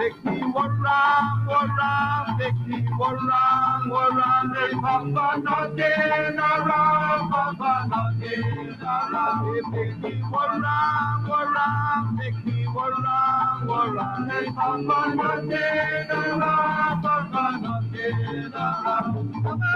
Make me warram, warram, make me warram, warram. Hey, Papa, no day, no ram, Papa, no day, no ram. Make me warram, warram, make me warram, warram. Hey, Papa, no day, no ram, Papa, no day, no ram. Papa,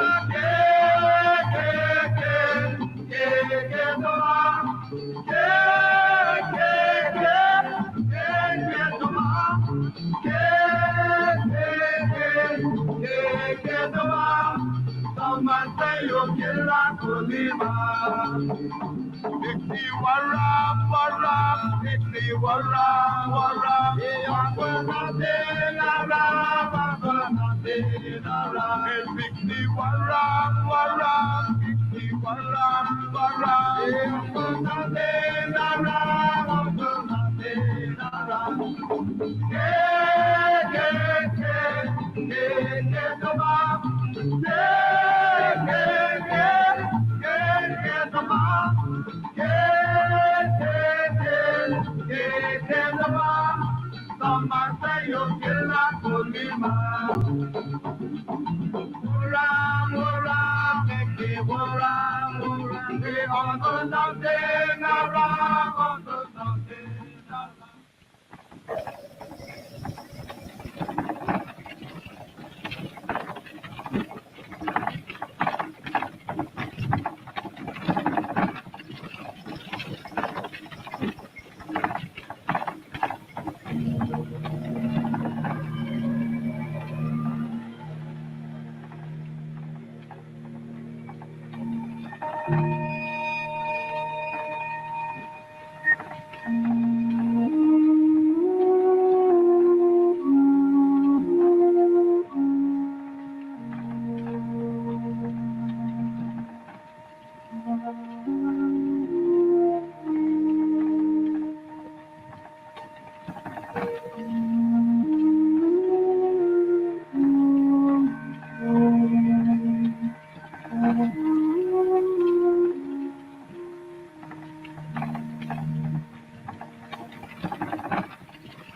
no ram.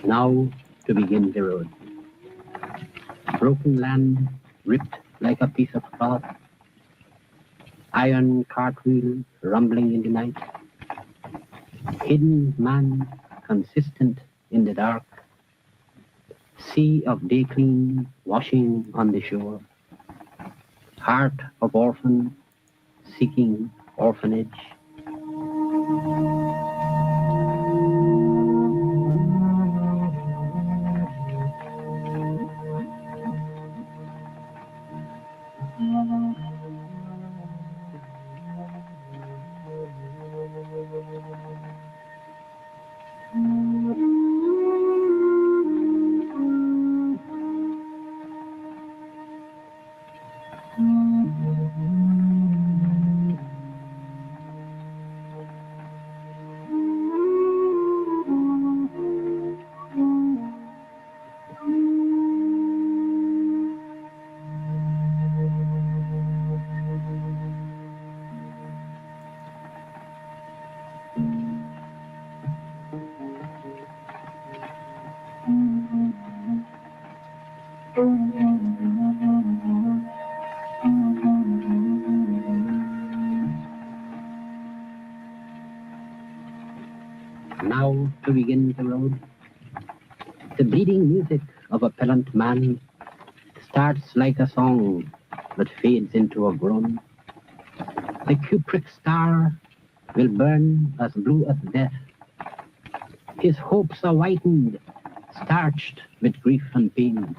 Now to begin the road. Broken land, ripped like a piece of cloth. Iron cartwheel rumbling in the night. Hidden man, consistent in the dark. Sea of day clean washing on the shore. Heart of orphan seeking orphanage. Now to begin the road. The bleeding music of a pellant man starts like a song but fades into a groan. The cupric star will burn as blue as death. His hopes are whitened, starched with grief and pain.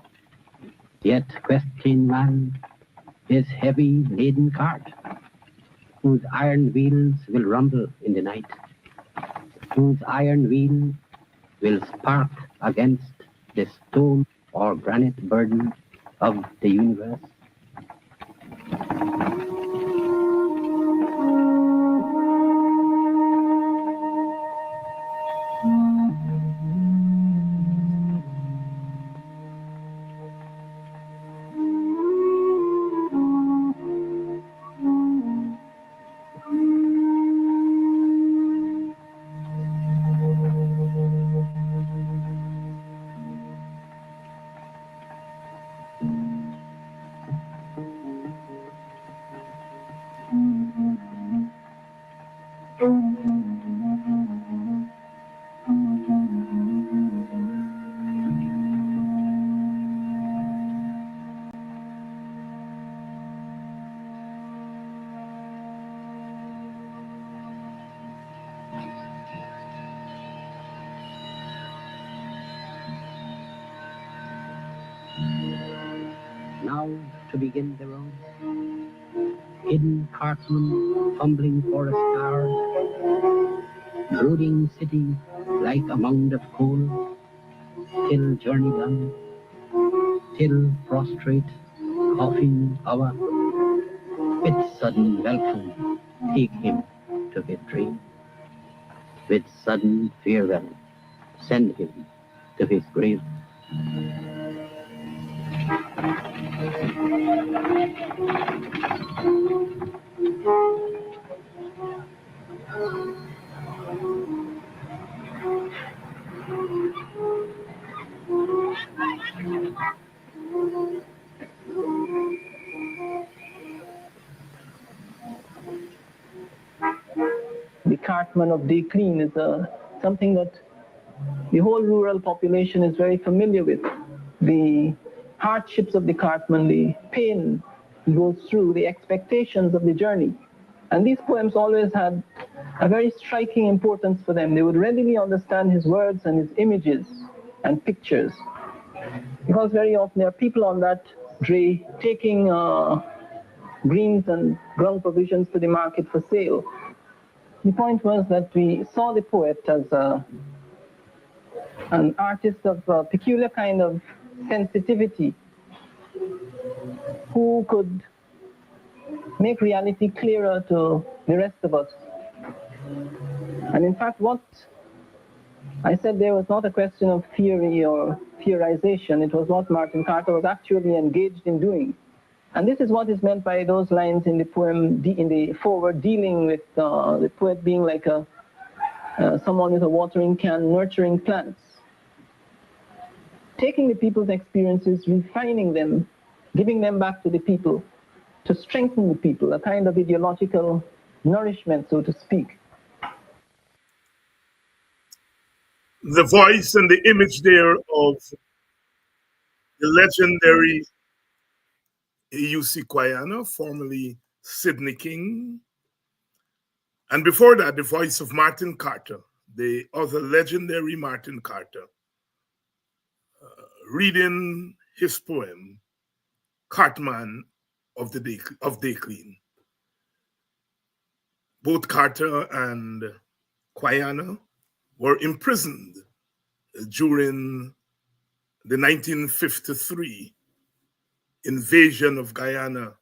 Yet question man, his heavy laden cart, whose iron wheels will rumble in the night, whose iron wheel will spark against the stone or granite burden of the universe. Now to begin the road. Hidden cartman fumbling for a star. Brooding city like a mound of coal. Till journey done. Till prostrate, coughing hour. With sudden welcome, take him to his dream. With sudden farewell, send him to his grave. The cartman of day clean is something that the whole rural population is very familiar with. The hardships of the cartman, the pain he goes through, the expectations of the journey. And these poems always had a very striking importance for them. They would readily understand his words and his images and pictures. Because very often there are people on that dray taking greens and ground provisions to the market for sale. The point was that we saw the poet as an artist of a peculiar kind of sensitivity who could make reality clearer to the rest of us. And in fact, what I said there was not a question of theory or theorization. It was what Martin Carter was actually engaged in doing. And this is what is meant by those lines in the poem, in the foreword, dealing with the poet being like someone with a watering can, nurturing plants. Taking the people's experiences, refining them, giving them back to the people, to strengthen the people, a kind of ideological nourishment, so to speak. The voice and the image there of the legendary A.U.C. Kwayana, formerly Sidney King. And before that, the voice of Martin Carter, the other legendary Martin Carter, reading his poem, Cartman of Day Clean. Both Carter and Kwayana were imprisoned during the 1953 invasion of Guyana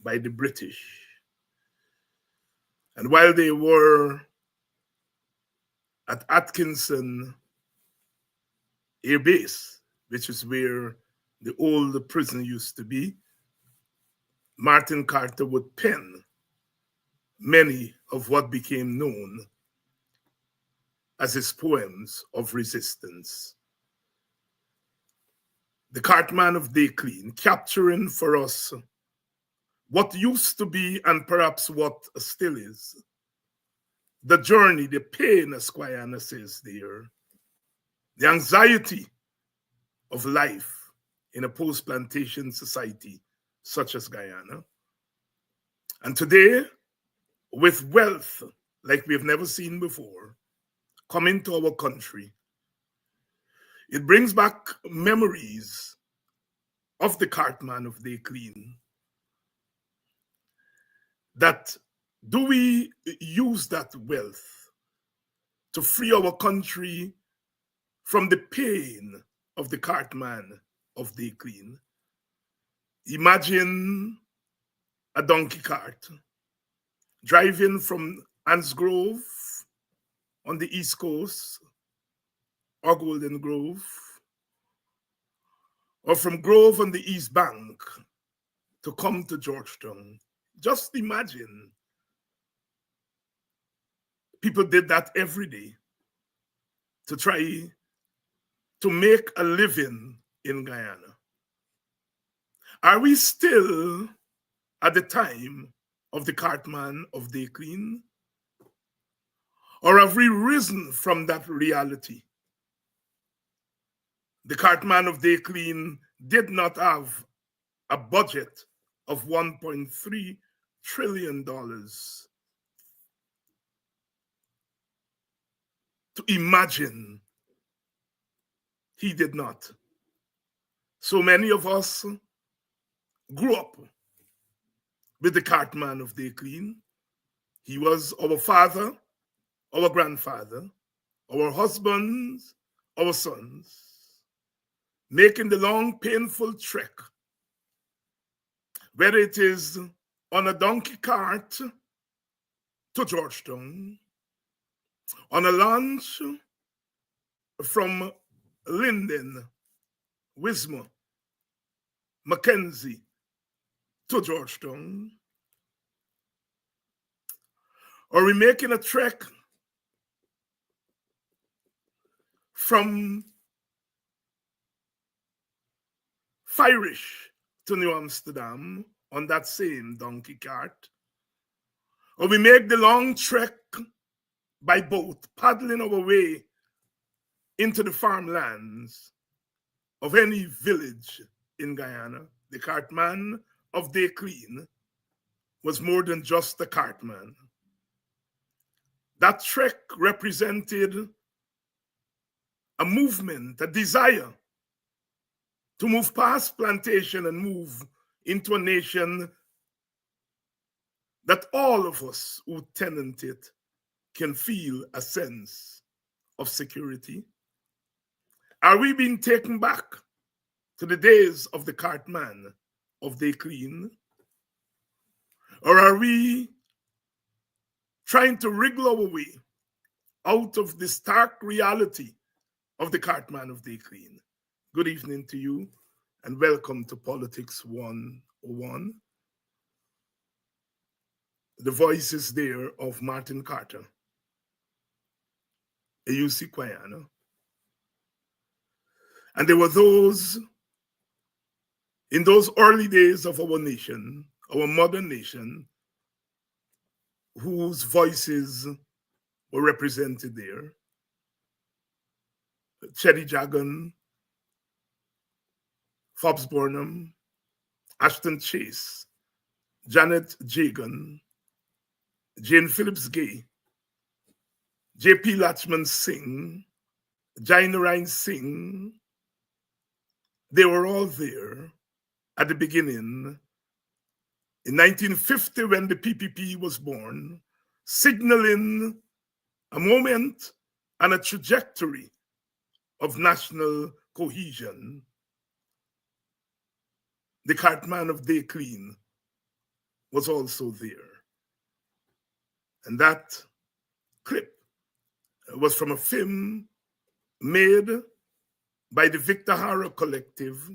by the British. And while they were at Atkinson Air Base, which is where the old prison used to be, Martin Carter would pen many of what became known as his poems of resistance. The Cartman of Day Clean, capturing for us what used to be and perhaps what still is. The journey, the pain, as Kwayana says there, the anxiety of life in a post-plantation society such as Guyana. And today, with wealth like we've never seen before, coming to our country, it brings back memories of the Cartman of Day Clean. That do we use that wealth to free our country from the pain of the Cartman of Day Clean? Imagine a donkey cart driving from Ansgrove on the East Coast or Golden Grove, or from Grove on the East Bank to come to Georgetown. Just imagine. People did that every day to try to make a living in Guyana. Are we still at the time of the Cartman of Day Clean? Or have we risen from that reality? The Cartman of Day Clean did not have a budget of $1.3 trillion to imagine. He did not. So many of us grew up with the Cartman of Day Clean. He was our father, our grandfather, our husbands, our sons, making the long, painful trek, whether it is on a donkey cart to Georgetown, on a launch from Linden, Wismar, Mackenzie to Georgetown, or we're making a trek from Firish to New Amsterdam on that same donkey cart, or we make the long trek by boat, paddling our way into the farmlands of any village in Guyana. The Cartman of Day Clean was more than just a cartman. That trek represented a movement, a desire to move past plantation and move into a nation that all of us who tenant it can feel a sense of security. Are we being taken back to the days of the Cartman of Day Clean? Or are we trying to wriggle our way out of the stark reality of the Cartman of Day Clean? Good evening to you, and welcome to Politics 101. The voice is there of Martin Carter, a UC Kwayana. And there were those in those early days of our nation, our modern nation, whose voices were represented there. Chetty Jagan, Fobbs Burnham, Ashton Chase, Janet Jagan, Jane Phillips Gay, J.P. Latchman Singh, Jainarine Singh. They were all there at the beginning in 1950 when the PPP was born, signaling a moment and a trajectory of national cohesion. The Cartman of Day Clean was also there. And that clip was from a film made by the Victor Hara Collective,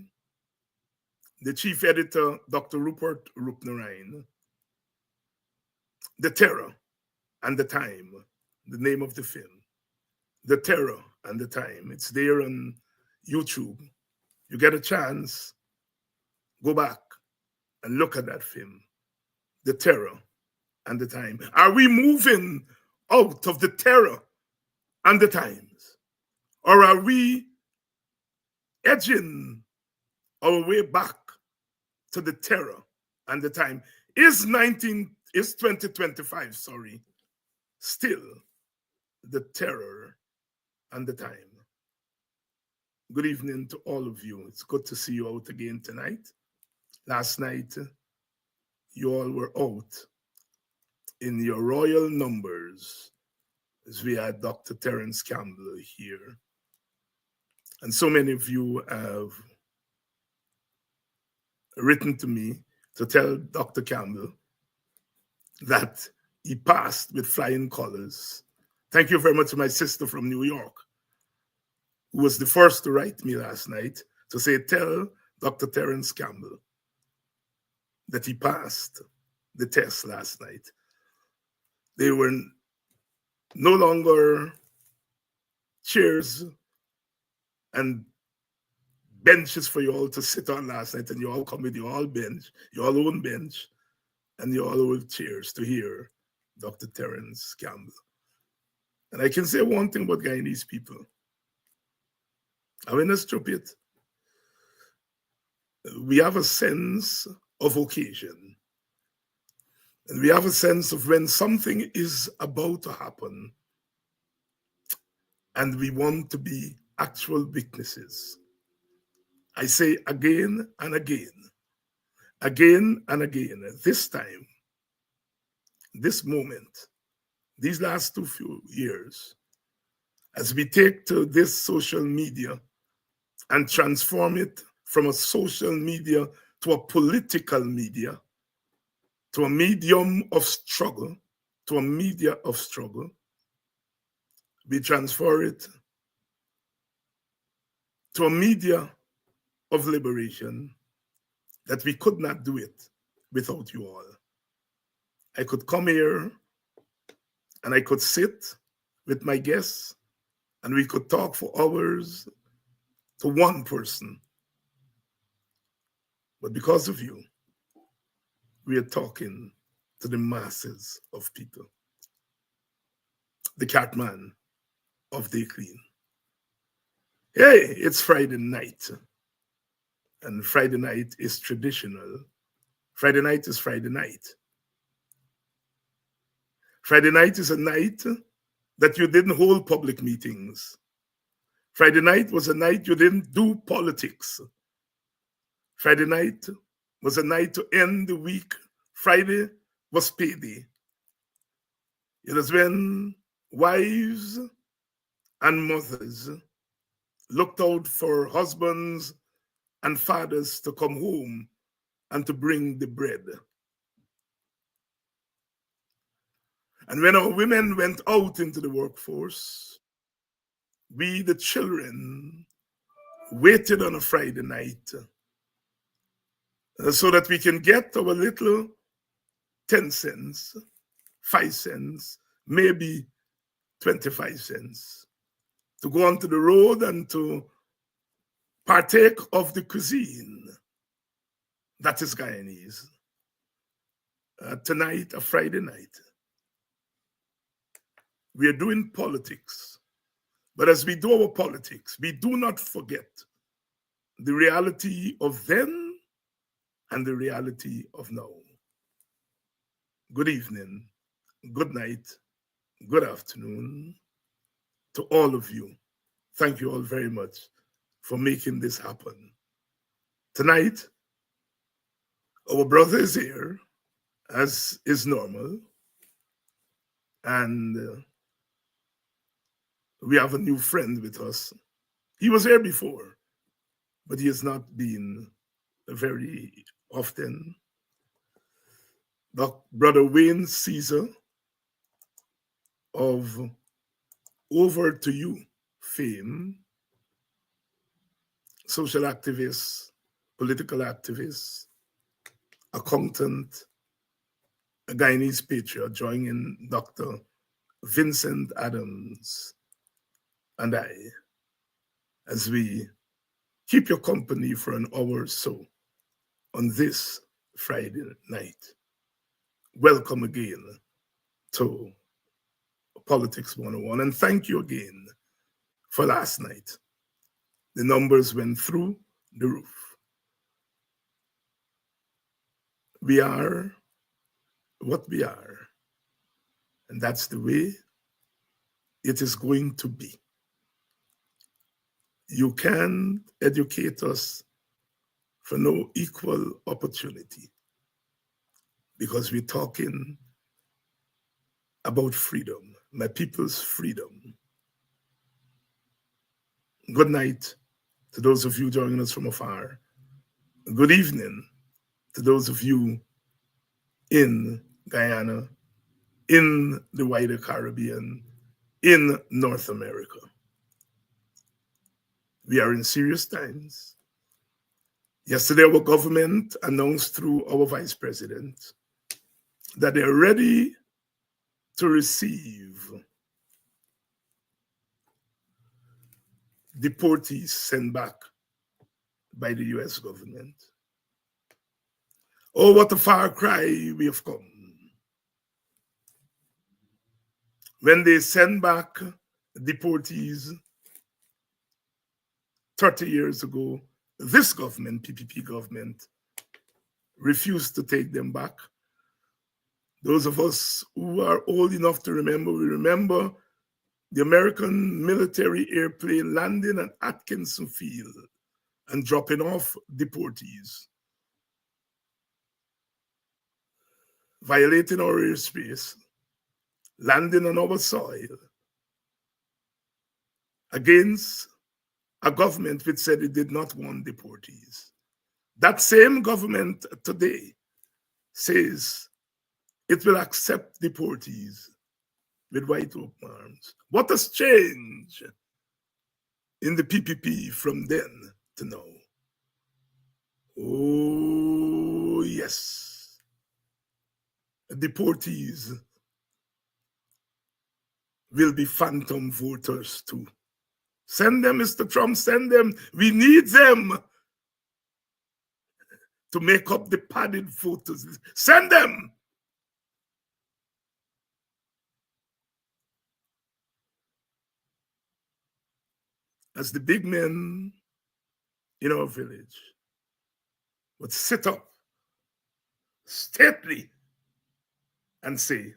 the chief editor, Dr. Rupert Rupnarine. The Terror and the Time, the name of the film. The Terror and the Time. It's there on YouTube. You get a chance, go back and look at that film. The Terror and the Time. Are we moving out of the terror and the times? Or are we edging our way back to the terror and the time? Is 2025, still the terror and the time? Good evening to all of you. It's good to see you out again tonight. Last night, you all were out in your royal numbers as we had Dr. Terence Campbell here. And so many of you have written to me to tell Dr. Campbell that he passed with flying colors. Thank you very much to my sister from New York, who was the first to write me last night to say, tell Dr. Terence Campbell that he passed the test last night. They were no longer chairs and benches for you all to sit on last night, and you all come with your all bench, your all own bench, and your all own chairs to hear Dr. Terence Campbell. And I can say one thing about Guyanese people. I mean, that's stupid. We have a sense of occasion. And we have a sense of when something is about to happen. And we want to be actual witnesses. I say again and again, again and again, this time, this moment, these last few years, as we take to this social media and transform it from a social media to a political media, to a medium of struggle, to a media of struggle, we transfer it to a media of liberation, that we could not do it without you all. I could come here and I could sit with my guests and we could talk for hours to one person. But because of you, we are talking to the masses of people. The Catman of Day Clean. Hey, it's Friday night. And Friday night is traditional. Friday night is Friday night. Friday night is a night that you didn't hold public meetings. Friday night was a night you didn't do politics. Friday night was a night to end the week. Friday was payday. It was when wives and mothers looked out for husbands and fathers to come home and to bring the bread. And when our women went out into the workforce, we, the children, waited on a Friday night so that we can get our little 10 cents, 5 cents, maybe 25 cents to go onto the road and to partake of the cuisine that is Guyanese. Tonight, a Friday night, we are doing politics. But as we do our politics, we do not forget the reality of then and the reality of now. Good evening, good night, good afternoon to all of you. Thank you all very much for making this happen. Tonight, our brother is here, as is normal, and we have a new friend with us. He was here before, but he has not been very often. Brother Wayne Cesar of Over to You fame, social activist, political activist, accountant, a Guyanese patriot, joining Dr. Vincent Adams and I, as we keep your company for an hour or so on this Friday night. Welcome again to Politics 101, and thank you again for last night. The numbers went through the roof. We are what we are, and that's the way it is going to be. You can educate us for no equal opportunity, because we're talking about freedom, my people's freedom. Good night to those of you joining us from afar. Good evening to those of you in Guyana, in the wider Caribbean, in North America. We are in serious times. Yesterday, our government announced through our vice president that they're ready to receive deportees sent back by the US government. Oh, what a far cry we have come. when they send back deportees 30 years ago, this government, PPP government, refused to take them back. Those of us who are old enough to remember, we remember the American military airplane landing at Atkinson Field and dropping off deportees, violating our airspace, landing on our soil against a government which said it did not want deportees. That same government today says it will accept deportees with white open arms. What has changed in the PPP from then to now? Oh, yes. Deportees will be phantom voters too. Send them, Mr. Trump, send them. We need them to make up the padded voters. Send them. As the big men in our village would sit up stately and say,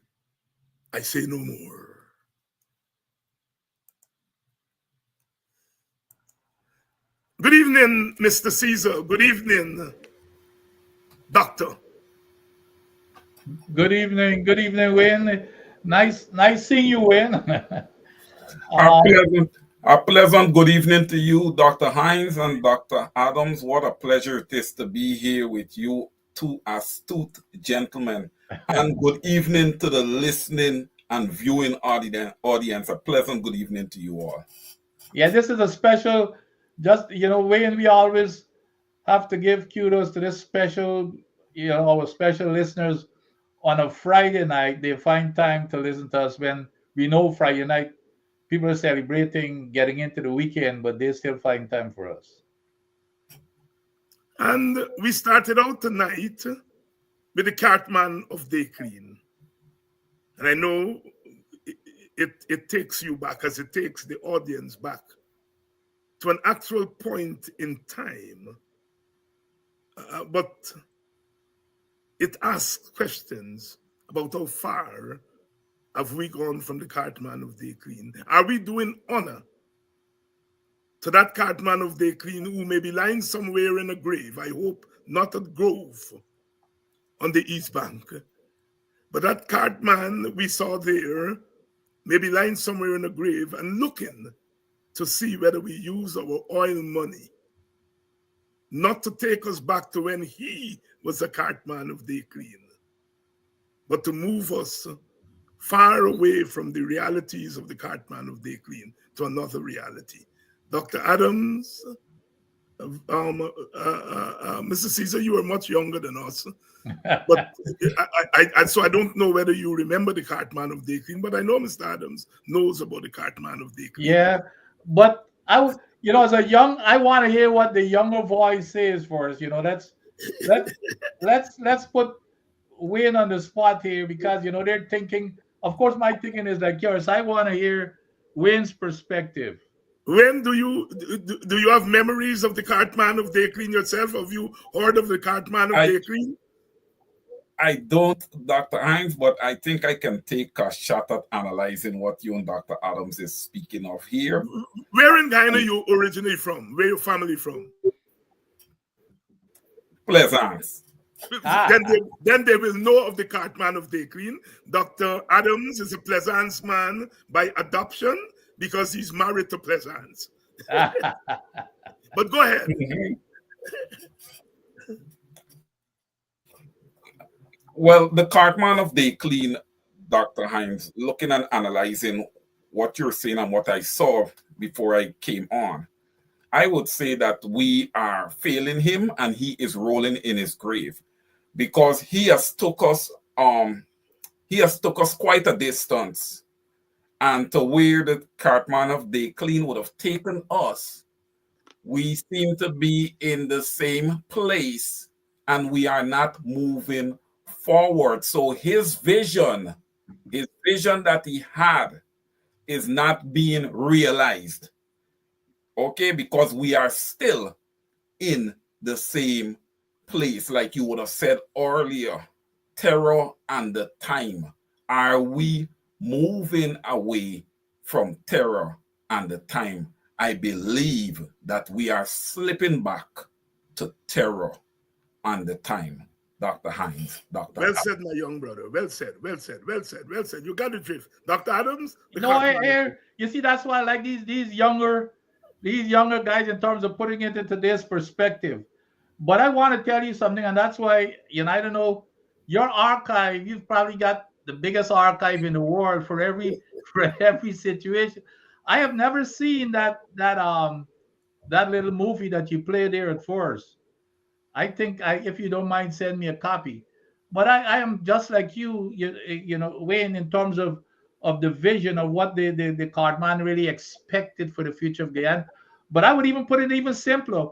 I say no more. Good evening, Mr. Cesar. Good evening, Doctor. Good evening, Wayne. Nice seeing you, Wayne. A pleasant good evening to you, Dr. Hines and Dr. Adams. What a pleasure it is to be here with you, two astute gentlemen. And good evening to the listening and viewing audience. A pleasant good evening to you all. Yeah, this is a special, Wayne, we always have to give kudos to this special, our special listeners on a Friday night. They find time to listen to us when we know Friday night people are celebrating getting into the weekend, but they still find time for us. And we started out tonight with the Cartman of Day Clean. And I know it takes you back, as it takes the audience back, to an actual point in time. But it asks questions about how far have we gone from the Cartman of Day Clean. Are we doing honor to that Cartman of Day Clean who may be lying somewhere in a grave? I hope not at Grove on the East Bank. But that Cartman we saw there may be lying somewhere in a grave and looking to see whether we use our oil money not to take us back to when he was a Cartman of Day Clean, but to move us far away from the realities of the Cartman of Day Clean to another reality. Dr. Adams, Mr. Cesar, you are much younger than us, but so I don't know whether you remember the Cartman of Day Clean, but I know Mr. Adams knows about the Cartman of Day Clean. Yeah, but I want to hear what the younger voice says for us. Let's put Wayne on the spot here, because they're thinking. Of course, my thinking is like yours. I want to hear Wayne's perspective. When do you have memories of the Cartman of Day Clean yourself? Have you heard of the Cartman of Day Clean? I don't, Dr. Hines, but I think I can take a shot at analyzing what you and Dr. Adams is speaking of here. Where in Guyana you originally from? Where your family from? Pleasance. Then they will know of the Cartman of Day Clean. Dr. Adams is a Pleasance man by adoption because he's married to Pleasance. But go ahead. Well, the Cartman of Day Clean, Dr. Hines, looking and analyzing what you're saying and what I saw before I came on, I would say that we are failing him and he is rolling in his grave, because he has took us quite a distance, and to where the Cartman of Day Clean would have taken us, we seem to be in the same place and we are not moving forward. So his vision is vision that he had is not being realized. Okay, because we are still in the same place, like you would have said earlier. Terror and the time. Are we moving away from terror and the time? I believe that we are slipping back to terror and the time. Dr. Hines, Dr. Well said, my young brother. Well said, well said, well said, well said. You got the drift. Dr. Adams, the No, Cartman. you see, that's why I like these younger guys in terms of putting it into this perspective. But I want to tell you something, and that's why, I don't know, your archive, you've probably got the biggest archive in the world for every situation. I have never seen that little movie that you played there at first. I think, if you don't mind, send me a copy. But I am just like Wayne, in terms of the vision of what the Cartman really expected for the future of Guyana. But I would even put it even simpler.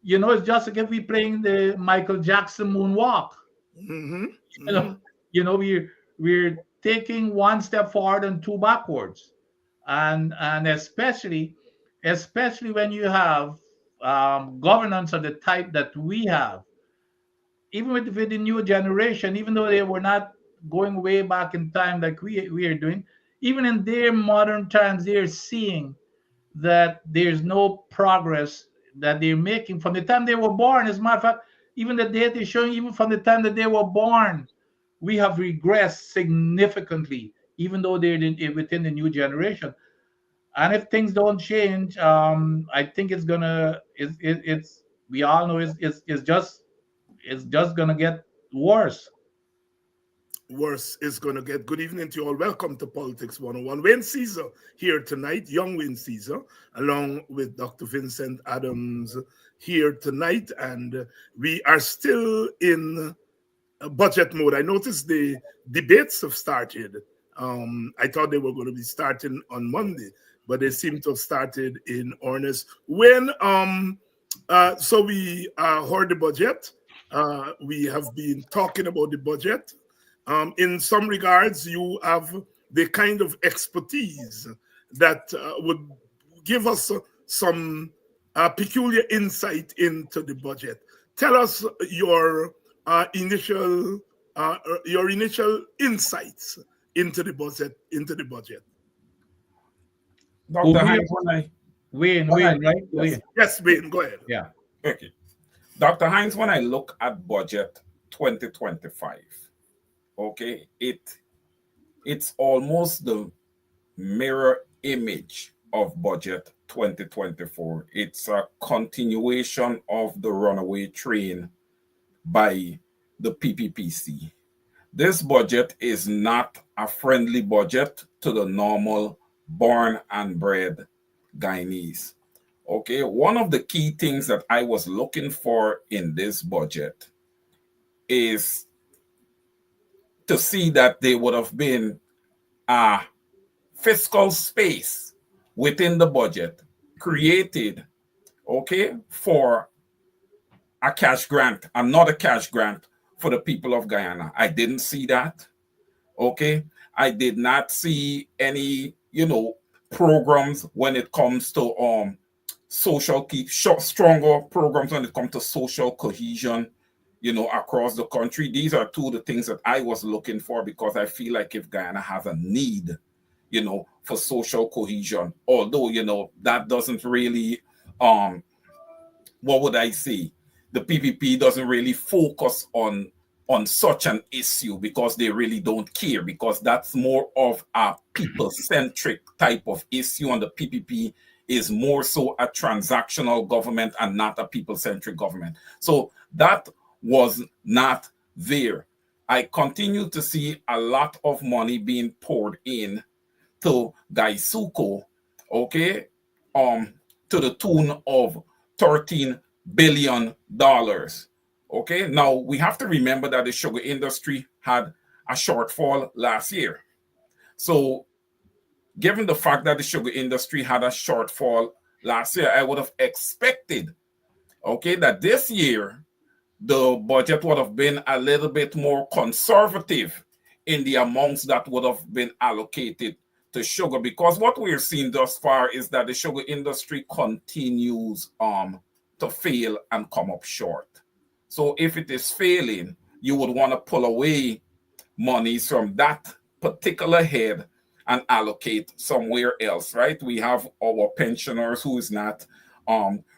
It's just like if we playing the Michael Jackson moonwalk. Mm-hmm. You know, we're taking one step forward and two backwards, and especially when you have governance of the type that we have, even with the new generation, even though they were not going way back in time like we are doing, even in their modern times, they're seeing that there's no progress that they're making from the time they were born. As a matter of fact, even the data is showing, even from the time that they were born, we have regressed significantly, even though they're within the new generation. And if things don't change, I think it's we all know it's just gonna get worse. Worse is going to get. Good evening to you all. Welcome to Politics 101. Wayne Cesar here tonight, young Wayne Cesar, along with Dr. Vincent Adams here tonight. And we are still in budget mode. I noticed the debates have started. I thought they were going to be starting on Monday, but they seem to have started in earnest. So we heard the budget. We have been talking about the budget. In some regards, you have the kind of expertise that would give us some peculiar insight into the budget. Tell us your initial insights into the budget. Dr. Hines, Wayne, right? Wayne. Yes, Wayne, go ahead. Yeah. Okay. Dr. Hines, when I look at budget 2025, okay, it's almost the mirror image of budget 2024. It's a continuation of the runaway train by the PPPC. This budget is not a friendly budget to the normal born and bred Guyanese. Okay, one of the key things that I was looking for in this budget is to see that there would have been a fiscal space within the budget created, okay, for a cash grant, another cash grant for the people of Guyana. I didn't see that, okay. I did not see any, programs when it comes to stronger programs when it comes to social cohesion, across the country. These are two of the things that I was looking for, because I feel like if Guyana has a need, for social cohesion, although, that doesn't really, what would I say? The PPP doesn't really focus on such an issue, because they really don't care, because that's more of a people-centric type of issue, and the PPP is more so a transactional government and not a people-centric government. So that was not there. I continue to see a lot of money being poured in to Gaisuko, okay, to the tune of $13 billion. Okay, now we have to remember that the sugar industry had a shortfall last year. So, given the fact that the sugar industry had a shortfall last year, I would have expected, okay, that this year the budget would have been a little bit more conservative in the amounts that would have been allocated to sugar, because what we're seeing thus far is that the sugar industry continues to fail and come up short. So if it is failing, you would want to pull away monies from that particular head and allocate somewhere else, right? We have our pensioners who is not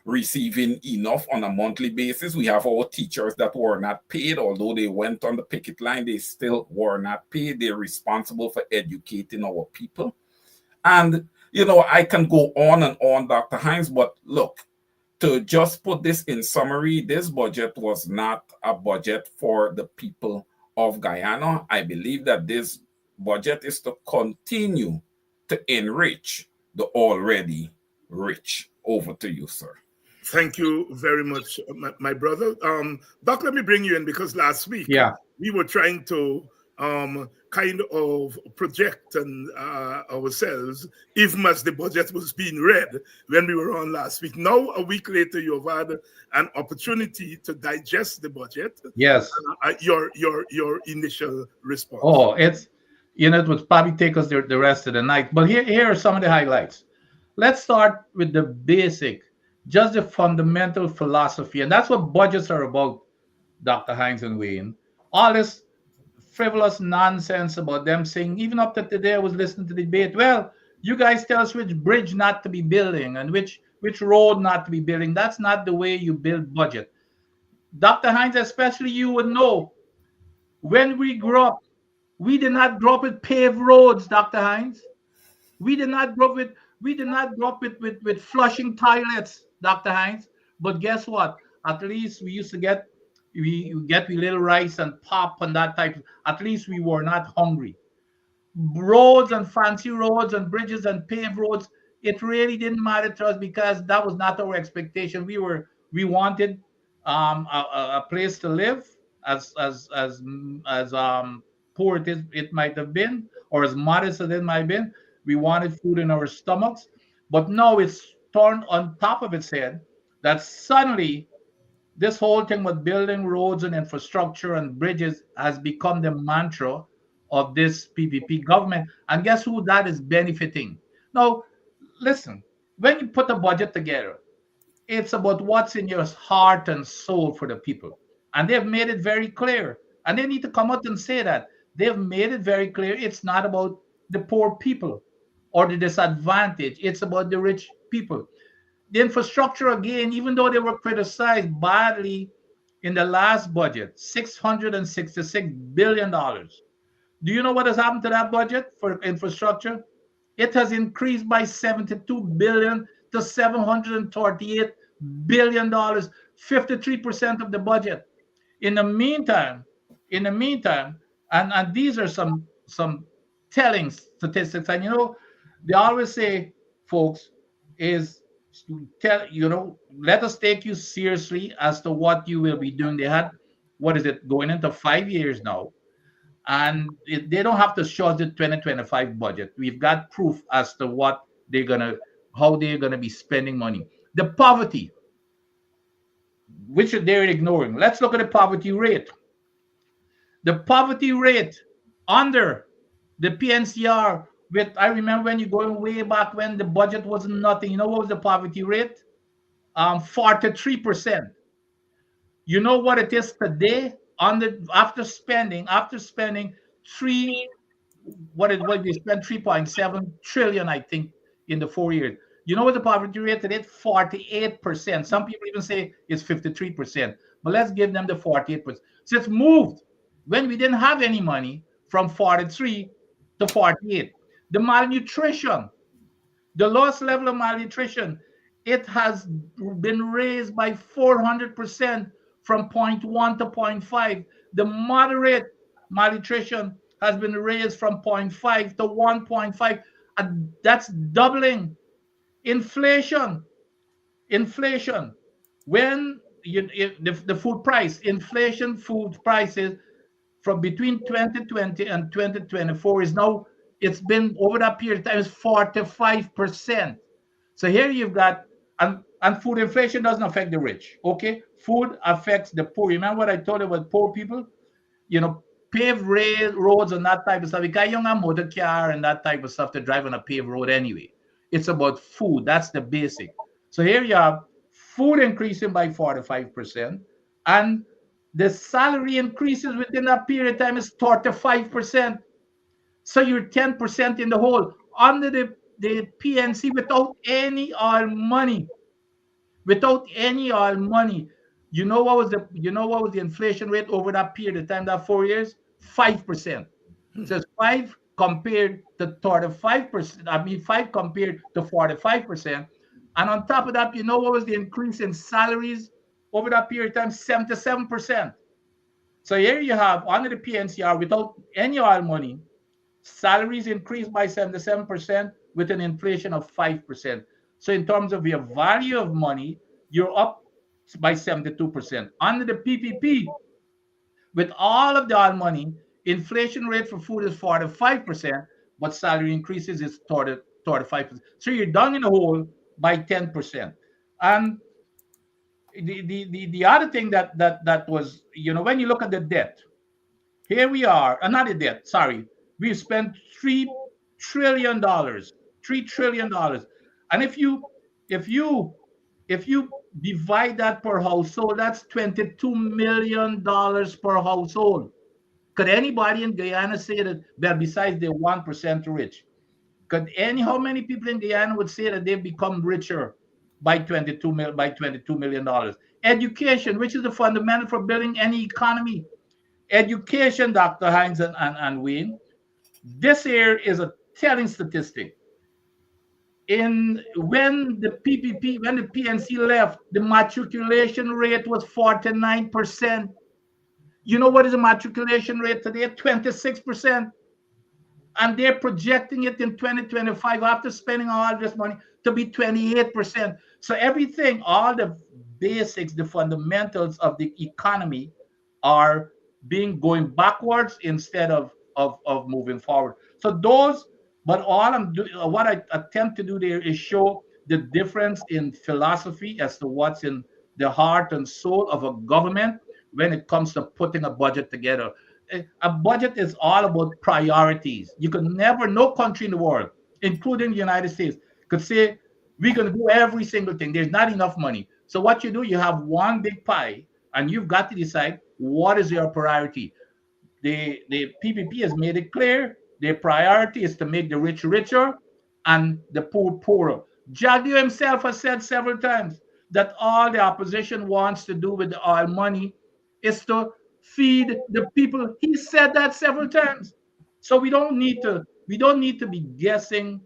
receiving enough on a monthly basis. We have our teachers that were not paid, although they went on the picket line, they still were not paid. They're responsible for educating our people. And, I can go on and on, Dr. Hines, but look, to just put this in summary, this budget was not a budget for the people of Guyana. I believe that this budget is to continue to enrich the already rich. Over to you, sir. Thank you very much, my brother. Doc, let me bring you in because last week we were trying to kind of project ourselves even as the budget was being read when we were on last week. Now, a week later, you've had an opportunity to digest the budget. Yes. Your initial response. Oh, it would probably take us the rest of the night. But here are some of the highlights. Let's start with the basic, just the fundamental philosophy. And that's what budgets are about, Dr. Hines and Wayne. All this frivolous nonsense about them saying, even up to today, I was listening to the debate. Well, you guys tell us which bridge not to be building and which road not to be building. That's not the way you build budget. Dr. Hines, especially you would know, when we grew up, we did not grow up with paved roads, Dr. Hines. We did not grow up with flushing toilets, Dr. Hines. But guess what? At least we used to get little rice and pop and that type. At least we were not hungry. Roads and fancy roads and bridges and paved roads, it really didn't matter to us because that was not our expectation. We wanted a place to live as poor it might have been, or as modest as it might have been. We wanted food in our stomachs, but now it's turned on top of its head that suddenly this whole thing with building roads and infrastructure and bridges has become the mantra of this PPP government. And guess who that is benefiting? Now, listen, when you put a budget together, it's about what's in your heart and soul for the people. And they've made it very clear. And they need to come out and say that. They've made it very clear it's not about the poor people or the disadvantaged. It's about the rich people. The infrastructure, again, even though they were criticized badly in the last budget, $666 billion. Do you know what has happened to that budget for infrastructure? It has increased by 72 billion to 738 billion dollars, 53% of the budget. In the meantime, and these are some telling statistics. And they always say, folks, is let us take you seriously as to what you will be doing. They had, what is it, going into 5 years now, and they don't have to show us the 2025 budget. We've got proof as to how they're gonna be spending money. The poverty, which they're ignoring. Let's look at the poverty rate. The poverty rate under the PNCR, I remember when you're going way back when the budget was nothing. You know what was the poverty rate? 43%. You know what it is today? After spending three, what we spent 3.7 trillion, I think, in the 4 years. You know what the poverty rate today? 48%. Some people even say it's 53%. But let's give them the 48%. So it's moved when we didn't have any money from 43 to 48. The malnutrition, the lowest level of malnutrition, it has been raised by 400% from 0.1 to 0.5. The moderate malnutrition has been raised from 0.5 to 1.5. And that's doubling. Inflation. When the food price, food prices from between 2020 and 2024 is now, it's been over that period of time is 45%. So here you've got, and food inflation doesn't affect the rich, okay? Food affects the poor. Remember what I told you about poor people? paved roads and that type of stuff. Because you have motor car and that type of stuff to drive on a paved road anyway. It's about food. That's the basic. So here you have food increasing by 45%, and the salary increases within that period of time is 35%. So you're 10% in the hole under the PNC without any oil money. Without any oil money. You know what was the inflation rate over that period of time, that 4 years? 5%. So it's 5 compared to 35%. I mean 5 compared to 45%. And on top of that, you know what was the increase in salaries over that period of time? 77%. So here you have under the PNCR without any oil money, salaries increased by 77% with an inflation of 5%. So in terms of your value of money, you're up by 72%. Under the PPP, with all of the oil money, inflation rate for food is 45%, but salary increases is 35%. So you're down in the hole by 10%. And the other thing that was, when you look at the debt, here we are, another debt, sorry. We've spent $3 trillion, $3 trillion. And if you divide that per household, that's $22 million per household. Could anybody in Guyana say that, well, besides the 1% rich? How many people in Guyana would say that they've become richer by $22 million? Education, which is the fundamental for building any economy. Education, Dr. Hines and Wayne, this here is a telling statistic. When the PNC left, the matriculation rate was 49%. You know what is the matriculation rate today? 26%. And they're projecting it in 2025 after spending all this money to be 28%. So everything, all the basics, the fundamentals of the economy are going backwards instead of moving forward. So but what I attempt to do there is show the difference in philosophy as to what's in the heart and soul of a government when it comes to putting a budget together. A budget is all about priorities. You can never, no country in the world, including the United States, could say, we're going to do every single thing. There's not enough money. So what you do, you have one big pie, and you've got to decide what is your priority. The PPP has made it clear their priority is to make the rich richer and the poor poorer. Jagdeo himself has said several times that all the opposition wants to do with the oil money is to feed the people. He said that several times. So we don't need to be guessing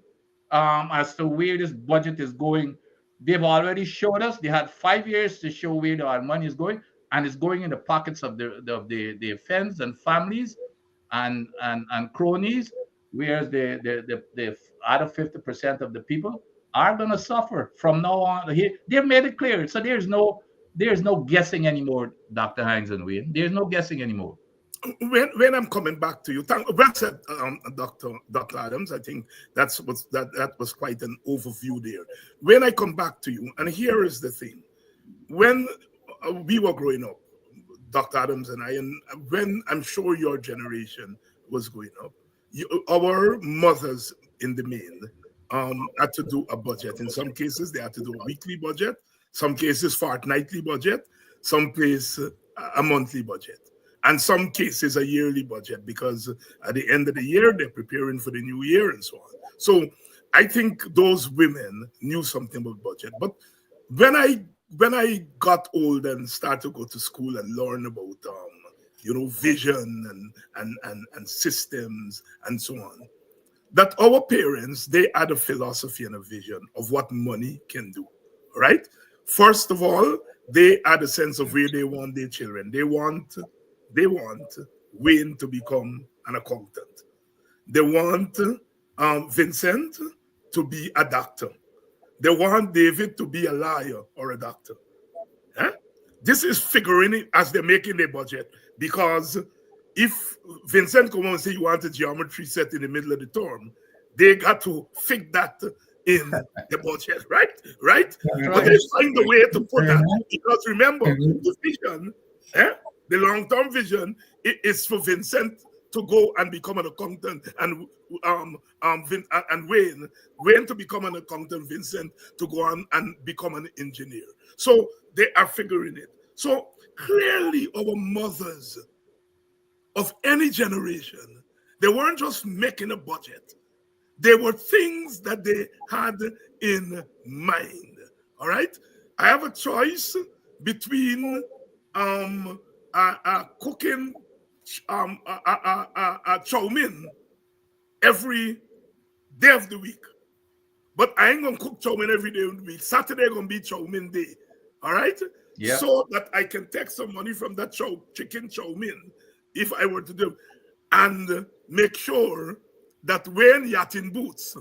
as to where this budget is going. They've already showed us. They had 5 years to show where the oil money is going, and it's going in the pockets of the friends and families and cronies, whereas the other 50% of the people are going to suffer from now on. They've made it clear. So there's no guessing anymore, Dr. Hines and Wayne. There's no guessing anymore. When I'm coming back to you, well said, Dr. Adams. I think that was quite an overview there. When I come back to you, and here is the thing: when we were growing up, Dr. Adams and I, and when I'm sure your generation was growing up, our mothers in the main had to do a budget. In some cases, they had to do a weekly budget. Some cases, fortnightly budget. Some cases, a monthly budget. And some cases a yearly budget, because at the end of the year, they're preparing for the new year and so on. So I think those women knew something about budget. But when I got old and started to go to school and learn about vision and systems and so on, that our parents, they had a philosophy and a vision of what money can do, right? First of all, they had a sense of where they want their children. They want Wayne to become an accountant. They want Vincent to be a doctor. They want David to be a lawyer or a doctor. This is figuring it as they're making their budget, because if Vincent come and say you want a geometry set in the middle of the term, they got to fit that in the budget, right? But they find a way to put that, because remember, the The long-term vision is for Vincent to go and become an accountant, and Wayne to become an accountant, Vincent to go on and become an engineer. So they are figuring it. So clearly, our mothers of any generation, they weren't just making a budget. They were things that they had in mind. All right. I have a choice between cooking chow mein every day of the week, but I ain't gonna cook chow mein every day of the week. Saturday gonna be chow mein day. All right. Yeah. So that I can take some money from that chicken chow mein, if I were to do, and make sure that wearing yachting boots,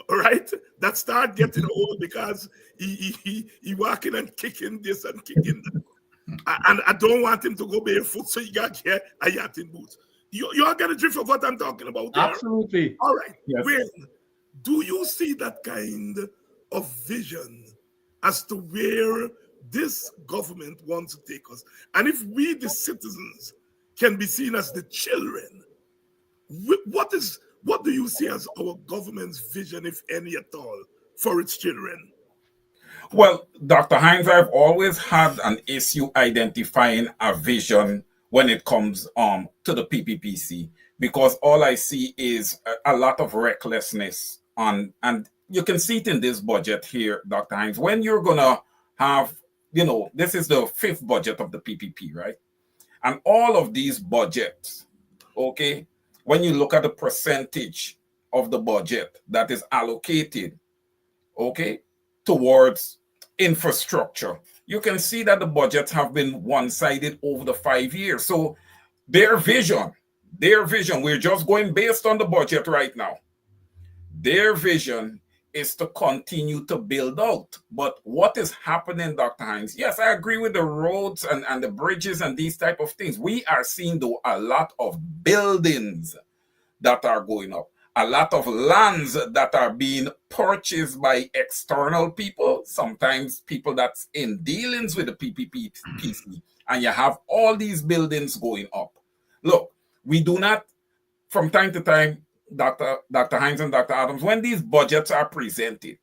all right, that start getting old because he walking and kicking this and kicking that. And I don't want him to go barefoot, so you got to get a yachting boots. You all get a drift of what I'm talking about there? Absolutely. All right. Yes. Wayne, do you see that kind of vision as to where this government wants to take us? And if we, the citizens, can be seen as the children, what do you see as our government's vision, if any at all, for its children? Well, Dr. Hines, I've always had an issue identifying a vision when it comes to the PPPC, because all I see is a lot of recklessness and you can see it in this budget here, Dr. Hines. When you're gonna have, this is the 5th budget of the PPP, right? And all of these budgets, okay, when you look at the percentage of the budget that is allocated, okay, towards infrastructure, you can see that the budgets have been one-sided over the 5 years. So their vision, we're just going based on the budget right now. Their vision is to continue to build out. But what is happening, Dr. Hines? Yes, I agree with the roads and the bridges and these type of things. We are seeing, though, a lot of buildings that are going up, a lot of lands that are being purchased by external people, sometimes people that's in dealings with the PPPC, and you have all these buildings going up. Look, we do not, from time to time, Dr. Hines and Dr. Adams, when these budgets are presented,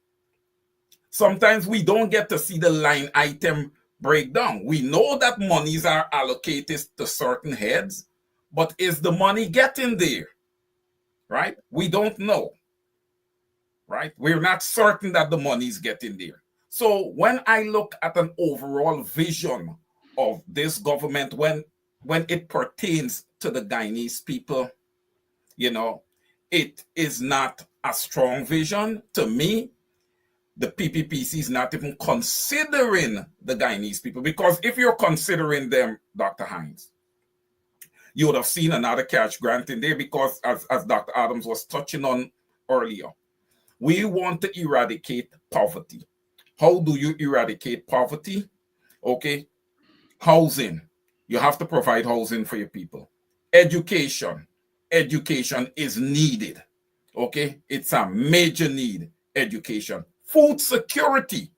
sometimes we don't get to see the line item breakdown. We know that monies are allocated to certain heads, but is the money getting there? Right? We don't know. Right? We're not certain that the money is getting there. So when I look at an overall vision of this government, when it pertains to the Guyanese people, it is not a strong vision. To me, the PPPC is not even considering the Guyanese people, because if you're considering them, Dr. Hines, you would have seen another cash grant in there, because as Dr. Adams was touching on earlier, we want to eradicate poverty. How do you eradicate poverty? Okay, housing. You have to provide housing for your people. Education is needed. Okay, it's a major need. Education. Food security.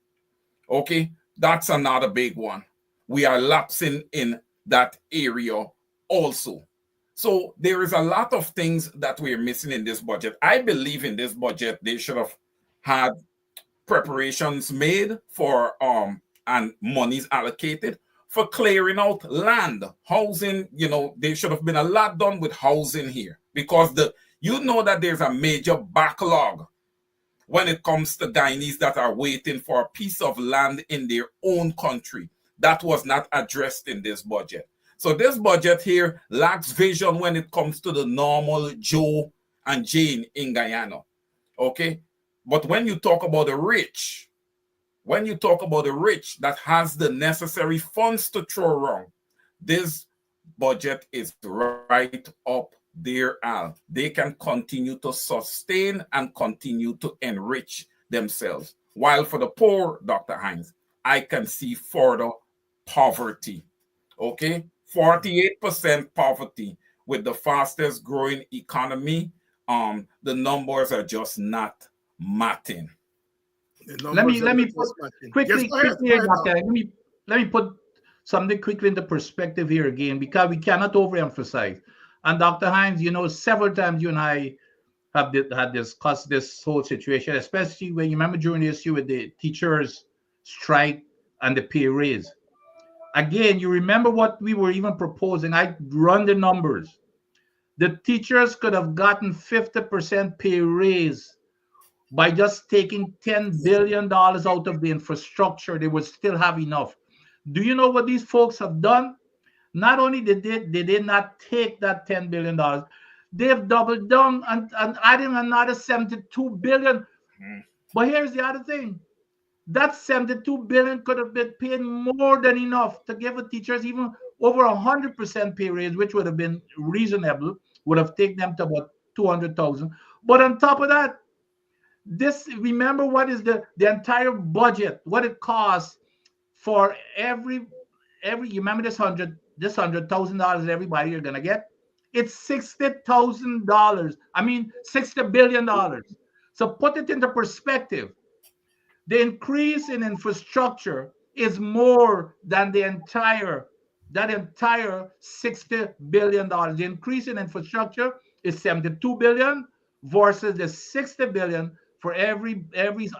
Okay, that's another big one. We are lapsing in that area also. So there is a lot of things that we're missing in this budget. I believe in this budget they should have had preparations made for and monies allocated for clearing out land, housing. There should have been a lot done with housing here, because that there's a major backlog when it comes to Guyanese that are waiting for a piece of land in their own country. That was not addressed in this budget. So this budget here lacks vision when it comes to the normal Joe and Jane in Guyana. Okay? But when you talk about the rich, that has the necessary funds to throw around, this budget is right up their alley. They can continue to sustain and continue to enrich themselves. While for the poor, Dr. Hines, I can see further poverty. Okay? 48% poverty with the fastest growing economy. The numbers are just not matching. Let me put quickly, Doctor. Let me put something quickly into perspective here again, because we cannot overemphasize. And Dr. Hines, several times you and I had discussed this whole situation, especially when you remember during the issue with the teachers strike and the pay raise. Again, you remember what we were even proposing. I run the numbers. The teachers could have gotten 50% pay raise by just taking $10 billion out of the infrastructure. They would still have enough. Do you know what these folks have done? Not only they did not take that $10 billion, they've doubled down and adding another $72 billion. But here's the other thing. That $72 billion could have been paid more than enough to give the teachers even over 100% pay raise, which would have been reasonable, would have taken them to about 200,000. But on top of that, remember what is the entire budget, what it costs for every you remember this $100,000 everybody you're gonna get? It's $60,000. I mean $60 billion. So put it into perspective. The increase in infrastructure is more than that entire $60 billion. The increase in infrastructure is $72 billion versus the $60 billion for every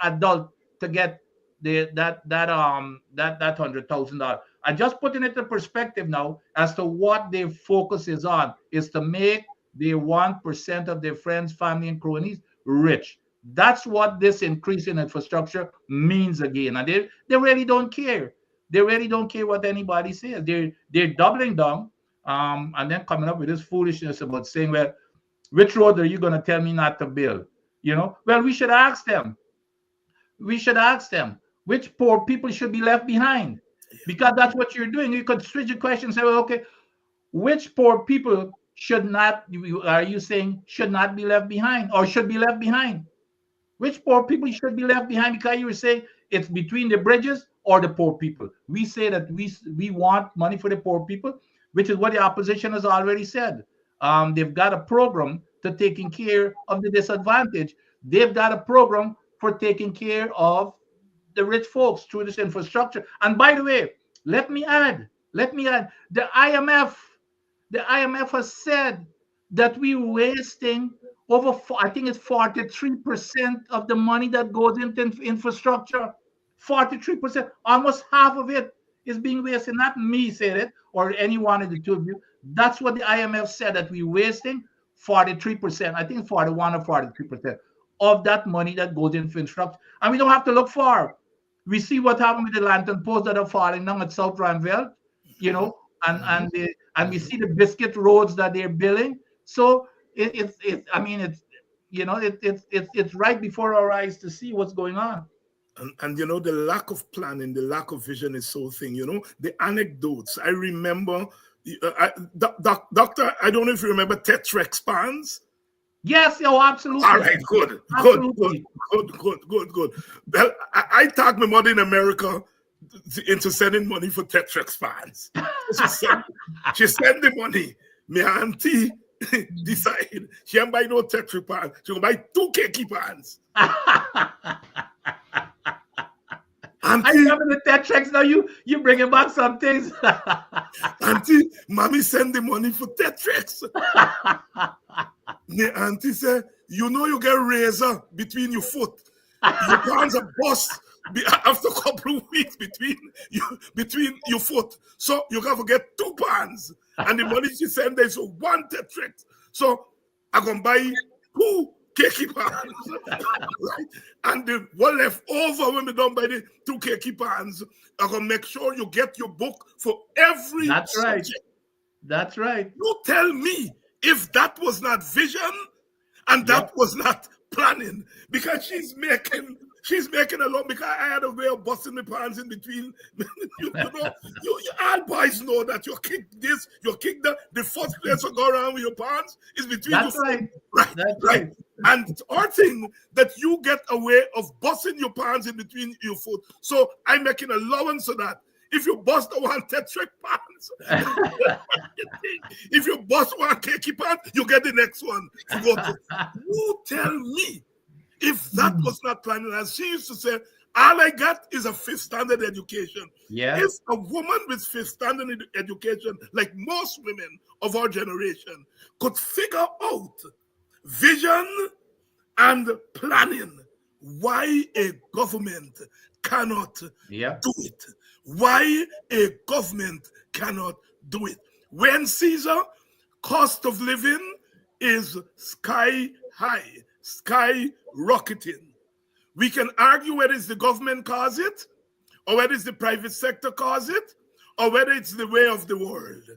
adult to get that $100,000. I'm just putting it in perspective now as to what their focus is on, is to make the 1% of their friends, family, and cronies rich. That's what this increase in infrastructure means again. And they really don't care. They really don't care what anybody says. They're doubling down and then coming up with this foolishness about saying, well, which road are you going to tell me not to build? Well, we should ask them. Which poor people should be left behind, because that's what you're doing. You could switch the question and say, well, okay, which poor people should not be left behind or should be left behind? Which poor people should be left behind? Because you were saying it's between the bridges or the poor people. We say that we want money for the poor people, which is what the opposition has already said. They've got a program to taking care of the disadvantaged. They've got a program for taking care of the rich folks through this infrastructure. And by the way, let me add, the IMF has said that we're wasting over, I think it's 43% of the money that goes into infrastructure. 43%, almost half of it is being wasted. Not me said it or any one of the two of you. That's what the IMF said, that we're wasting 43%. I think 41 or 43% of that money that goes into infrastructure. And we don't have to look far. We see what happened with the lantern posts that are falling down at South Ranville, and we see the biscuit roads that they're building. So it's right before our eyes to see what's going on. And the lack of planning, the lack of vision is so thing. The anecdotes. I remember, Doctor, I don't know if you remember Tetrex pans. Yes, absolutely. All right, good. Well, I tagged my mother in America into sending money for Tetrex pans. She sent the money. My auntie decide she ain't buy no Tetris pan. She gonna buy 2 cakey pans. I remember the Tetrex. Now you bringing back some things. Auntie, mommy send the money for Tetrex. The auntie said, you get razor between your foot. Your pants are bust after a couple of weeks between your foot. So you got to get 2 pans. And the money she sent there is 1 Tetrex. So I'm going to buy 2 cakey pans. Right? And the one left over when we done buy the 2 cakey pans, I'm going to make sure you get your book for every subject. That's right. You tell me if that was not vision and that was not planning, because she's making a lot, because I had a way of busting the pants in between. you all boys know that you kick this, you kick that. The first place to go around with your pants is between That's your right. feet. Right. That's right. right. And it's our thing that you get a way of busting your pants in between your foot. So I'm making allowance for that. If you bust one Tetrex pants, if you bust one cakey pants, you get the next one to go to. You tell me If that was not planning, as she used to say, all I got is a fifth standard education. Yeah. If a woman with fifth standard education, like most women of our generation, could figure out vision and planning, why a government cannot Yeah. do it? Why a government cannot do it? When Cesar, cost of living is sky high, sky rocketing. We can argue whether it's the government cause it, or whether it's the private sector cause it, or whether it's the way of the world.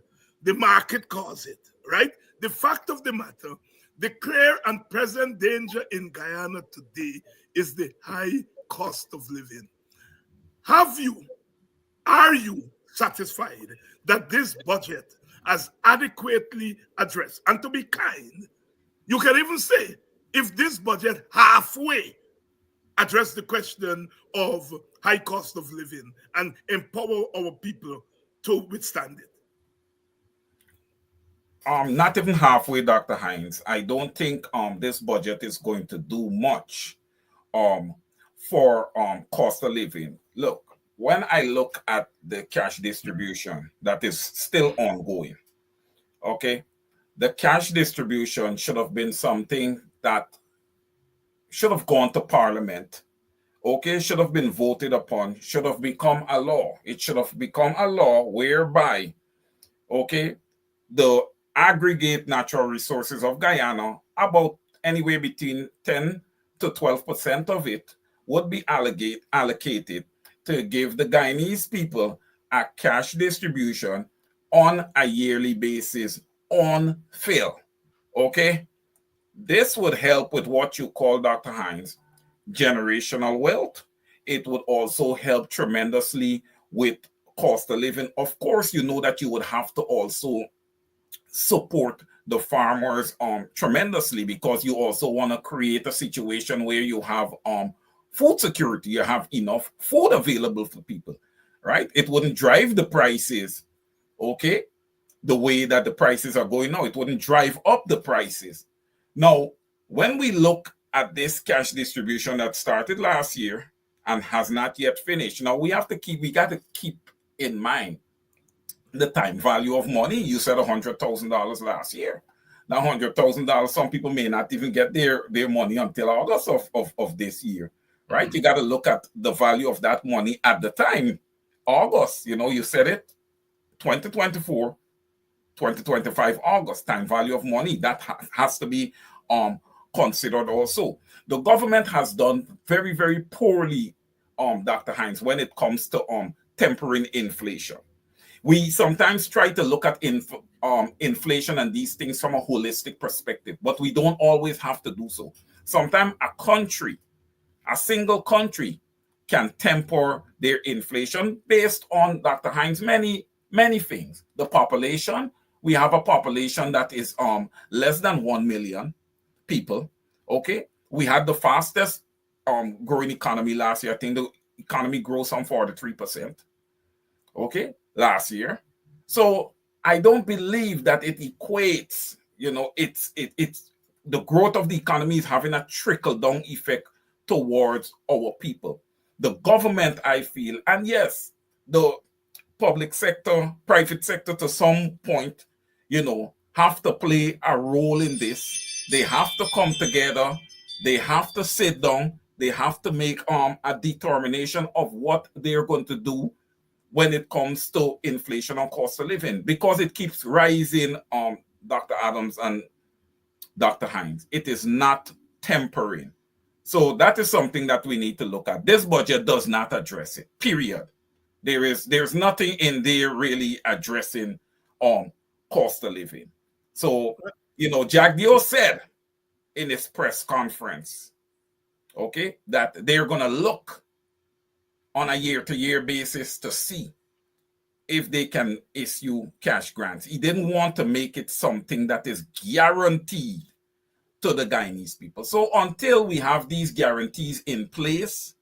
The market cause it, right? The fact of the matter, the clear and present danger in Guyana today is the high cost of living. Are you satisfied that this budget has adequately addressed? And to be kind, you can even say, if this budget halfway address the question of high cost of living and empower our people to withstand it. Not even halfway, Dr. Hines. I don't think this budget is going to do much for cost of living. Look, when I look at the cash distribution that is still ongoing, okay, the cash distribution should have been something that should have gone to Parliament, okay, should have been voted upon, should have become a law. It should have become a law whereby, okay, the aggregate natural resources of Guyana, about anywhere between 10 to 12% of it, would be allocated to give the Guyanese people a cash distribution on a yearly basis on fill. Okay? This would help with what you call, Dr. Hines, generational wealth. It would also help tremendously with cost of living. Of course, you know that you would have to also support the farmers tremendously, because you also want to create a situation where you have food security, you have enough food available for people, right? It wouldn't drive the prices, okay, the way that the prices are going now. It wouldn't drive up the prices. Now, when we look at this cash distribution that started last year and has not yet finished, now we got to keep in mind the time value of money. You said $100,000 last year. Now, $100,000, some people may not even get their money until August of this year, right? You got to look at the value of that money at the time. August, you said it, 2024, 2025 August, time value of money. That has to be considered also. The government has done very, very poorly, Dr. Hines, when it comes to tempering inflation. We sometimes try to look at inflation and these things from a holistic perspective, but we don't always have to do so. Sometimes a single country can temper their inflation based on, Dr. Hines, many, many things. The population, we have a population that is less than 1 million people, okay? We had the fastest growing economy last year. I think the economy grew some 43%, okay, last year. So I don't believe that it equates, it's the growth of the economy is having a trickle down effect towards our people. The government, I feel, and yes, the public sector, private sector to some point, have to play a role in this. They have to come together. They have to sit down. They have to make a determination of what they're going to do when it comes to inflation and cost of living, because it keeps rising, Dr. Adams and Dr. Hines. It is not tempering. So that is something that we need to look at. This budget does not address it, period. There's nothing in there really addressing cost of living. So, Jack Dio said in his press conference, okay, that they're going to look on a year-to-year basis to see if they can issue cash grants. He didn't want to make it something that is guaranteed to the Guyanese people. So until we have these guarantees in place,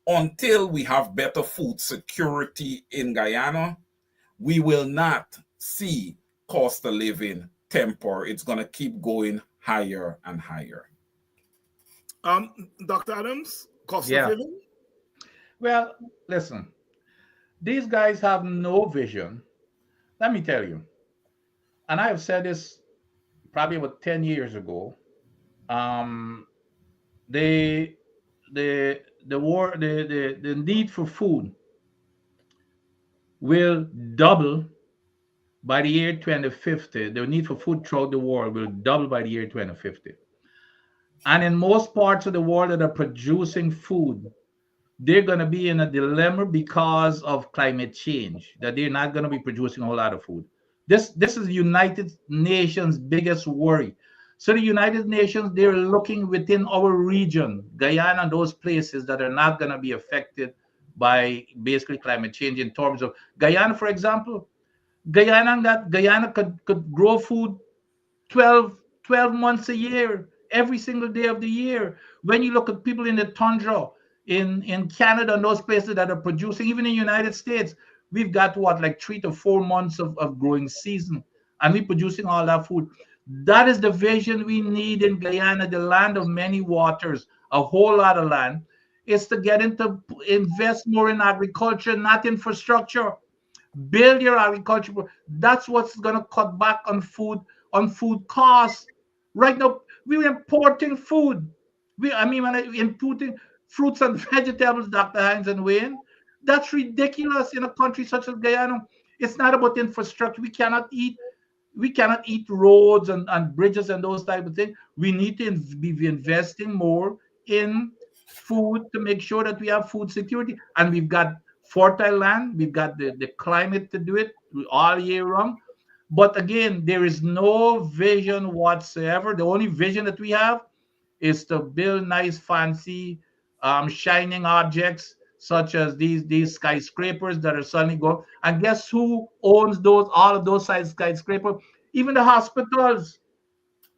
until we have better food security in Guyana, we will not see cost of living temper. It's going to keep going higher and higher. Dr. Adams, cost of Yeah. living? Well, listen, these guys have no vision. Let me tell you, and I have said this probably about 10 years ago. Um, they, the war, the need for food will double by the year 2050. The need for food throughout the world will double by the year 2050. And in most parts of the world that are producing food, they're going to be in a dilemma because of climate change, that they're not going to be producing a whole lot of food. This is the United Nations biggest worry. So the United Nations, they're looking within our region, Guyana, and those places that are not going to be affected by basically climate change. In terms of Guyana, for example, Guyana could grow food 12 months a year, every single day of the year. When you look at people in the tundra, in Canada and those places that are producing, even in the United States, we've got what, like 3 to 4 months of growing season, and we're producing all that food. That is the vision we need in Guyana, the land of many waters, a whole lot of land, is to get into invest more in agriculture, not infrastructure. Build your agriculture. That's what's going to cut back on food costs. Right now, we're importing food. I mean, when I importing fruits and vegetables, Dr. Hines and Wayne, that's ridiculous in a country such as Guyana. It's not about infrastructure. We cannot eat roads and bridges and those type of things. We need to be investing more in food to make sure that we have food security. And we've got fertile land, we've got the climate to do it all year round. But again, there is no vision whatsoever. The only vision that we have is to build nice, fancy, shining objects such as these skyscrapers that are suddenly going. And guess who owns those? All of those size skyscrapers, even the hospitals.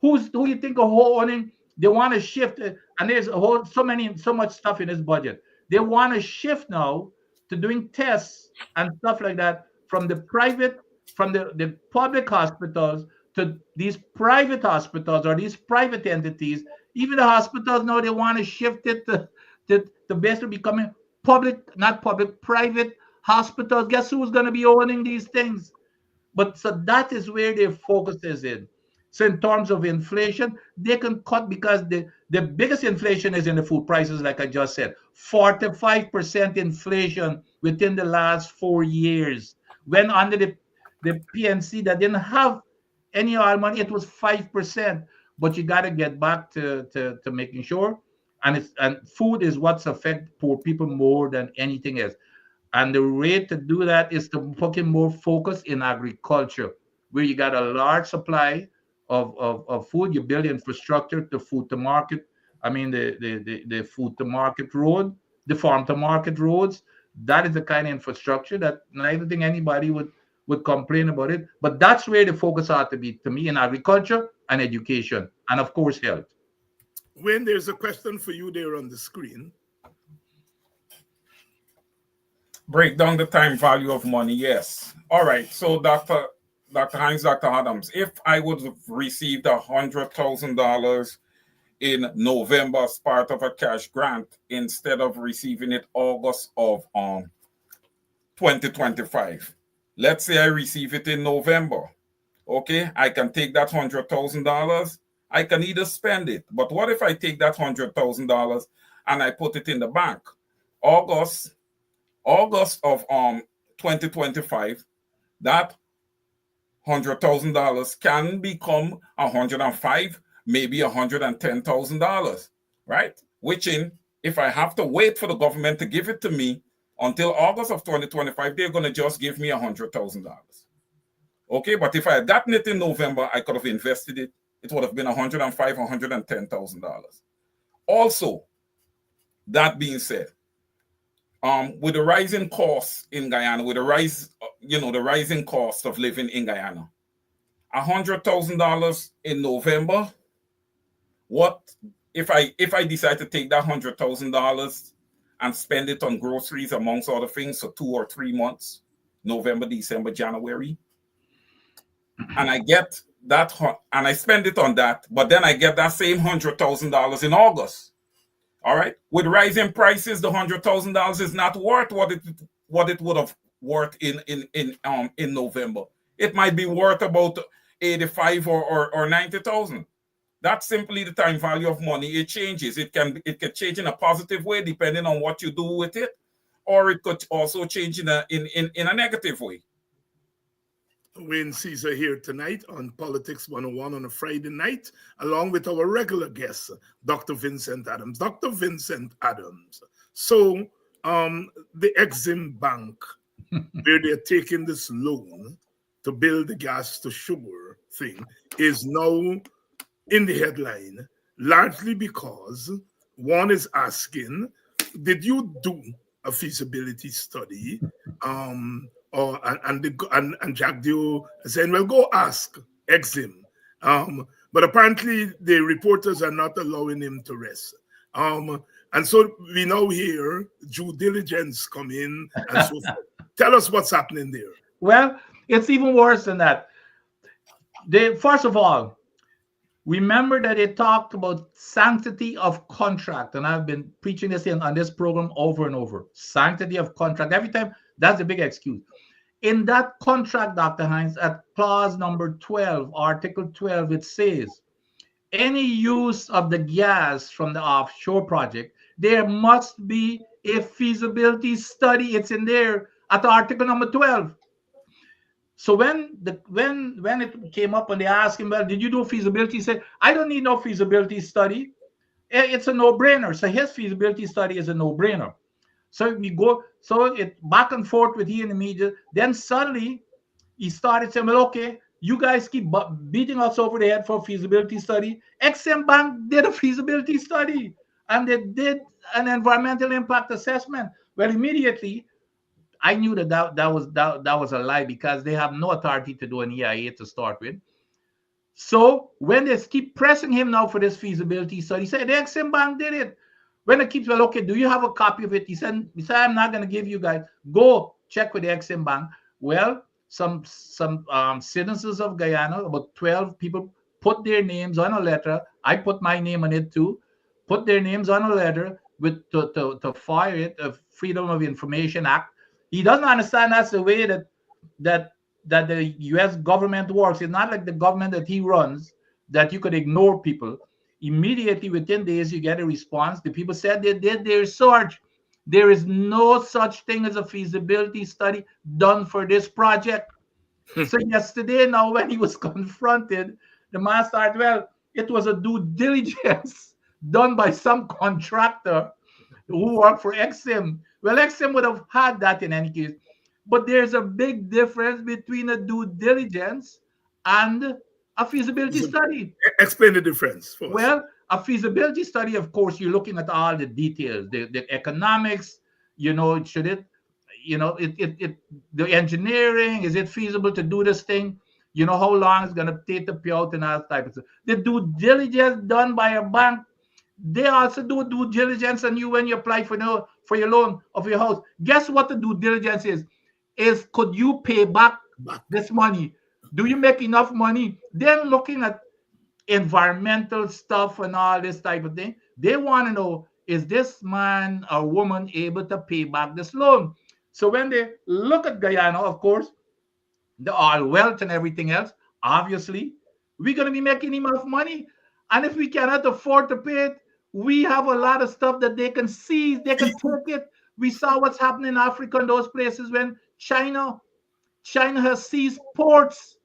Who you think are owning? They want to shift it, and there's so much stuff in this budget. They want to shift now to doing tests and stuff like that from the public hospitals to these private hospitals or these private entities. Even the hospitals now, they want to shift it to basically becoming public, not public, private hospitals. Guess who's going to be owning these things? But so that is where their focus is in. So in terms of inflation, they can cut because the biggest inflation is in the food prices, like I just said. 45% inflation within the last 4 years. When under the PNC that didn't have any oil money, it was 5%. But you got to get back to making sure. And food is what's affect poor people more than anything else. And the way to do that is to put in more focus in agriculture, where you got a large supply of food. You build infrastructure, the food to market. I mean, the food to market road, the farm to market roads. That is the kind of infrastructure that I don't think anybody would complain about it. But that's where the focus ought to be, to me, in agriculture and education, and of course, health. When there's a question for you there on the screen. Break down the time value of money. Yes. All right. So, Dr. Hines, Dr. Adams, if I would have received $100,000 in November as part of a cash grant instead of receiving it August of 2025, let's say I receive it in November. Okay, I can take that $100,000. I can either spend it, but what if I take that $100,000 and I put it in the bank? August of 2025, that $100,000 can become 105, maybe $110,000, right? Which if I have to wait for the government to give it to me until August of 2025, they're going to just give me $100,000. Okay, but if I had gotten it in November, I could have invested it. It would have been $105,000, $110,000. Also, that being said, with the rising costs in Guyana, with the rising cost of living in Guyana, $100,000 in November. What if I decide to take that $100,000 and spend it on groceries amongst other things for 2 or 3 months, November, December, January, and I get that and I spend it on that, but then I get that same $100,000 in August. All right. With rising prices, the $100,000 is not worth what it would have worth in November. It might be worth about 85 or 90,000. That's simply the time value of money. It changes. It can change in a positive way depending on what you do with it, or it could also change in a negative way. Wayne Cesar here tonight on Politics 101 on a Friday night, along with our regular guest, Dr. Vincent Adams. Dr. Vincent Adams. So, the Exim Bank, where they're taking this loan to build the gas to sugar thing, is now in the headline, largely because one is asking, did you do a feasibility study? And Jack Dio saying, well, go ask Exim. But apparently the reporters are not allowing him to rest. And so we now hear due diligence come in and so forth. Tell us what's happening there. Well, it's even worse than that. First of all, remember that they talked about sanctity of contract, and I've been preaching this on this program over and over. Sanctity of contract. Every time, that's a big excuse. In that contract, Dr. Hines, at clause number 12, article 12, it says, any use of the gas from the offshore project, there must be a feasibility study. It's in there at article number 12. So when it came up and they asked him, well, did you do a feasibility? He said, I don't need no feasibility study. It's a no-brainer. So his feasibility study is a no-brainer. So we go, so it back and forth with he and the media. Then suddenly he started saying, well, okay, you guys keep beating us over the head for a feasibility study. Exim Bank did a feasibility study and they did an environmental impact assessment. Well, immediately I knew that was a lie because they have no authority to do an EIA to start with. So when they keep pressing him now for this feasibility study, he said the Exim Bank did it. When it keeps, well, okay, do you have a copy of it? He said I'm not going to give you guys. Go check with the Exim Bank. Well, some citizens of Guyana, about 12 people, put their names on a letter. I put my name on it too. Put their names on a letter to fire it, a Freedom of Information Act. He doesn't understand that's the way that the U.S. government works. It's not like the government that he runs that you could ignore people. Immediately within days, you get a response. The people said they did their research. There is no such thing as a feasibility study done for this project. So yesterday, now when he was confronted, the man started, well, it was a due diligence done by some contractor who worked for Exim. Well, Exim would have had that in any case. But there's a big difference between a due diligence and a feasibility study. Explain the difference for us. Well, a feasibility study, of course, you're looking at all the details, the economics, should it, the engineering, is it feasible to do this thing? How long it's going to take to pay out and all type of stuff. The due diligence done by a bank, they also do due diligence on you when you apply for your loan of your house. Guess what the due diligence is? Is could you pay back this money? Do you make enough money? Then looking at environmental stuff and all this type of thing, they want to know, is this man or woman able to pay back this loan? So when they look at Guyana, of course, the oil wealth and everything else, obviously, we're going to be making enough money. And if we cannot afford to pay it, we have a lot of stuff that they can seize, they can take it. We saw what's happening in Africa and those places when China has seized ports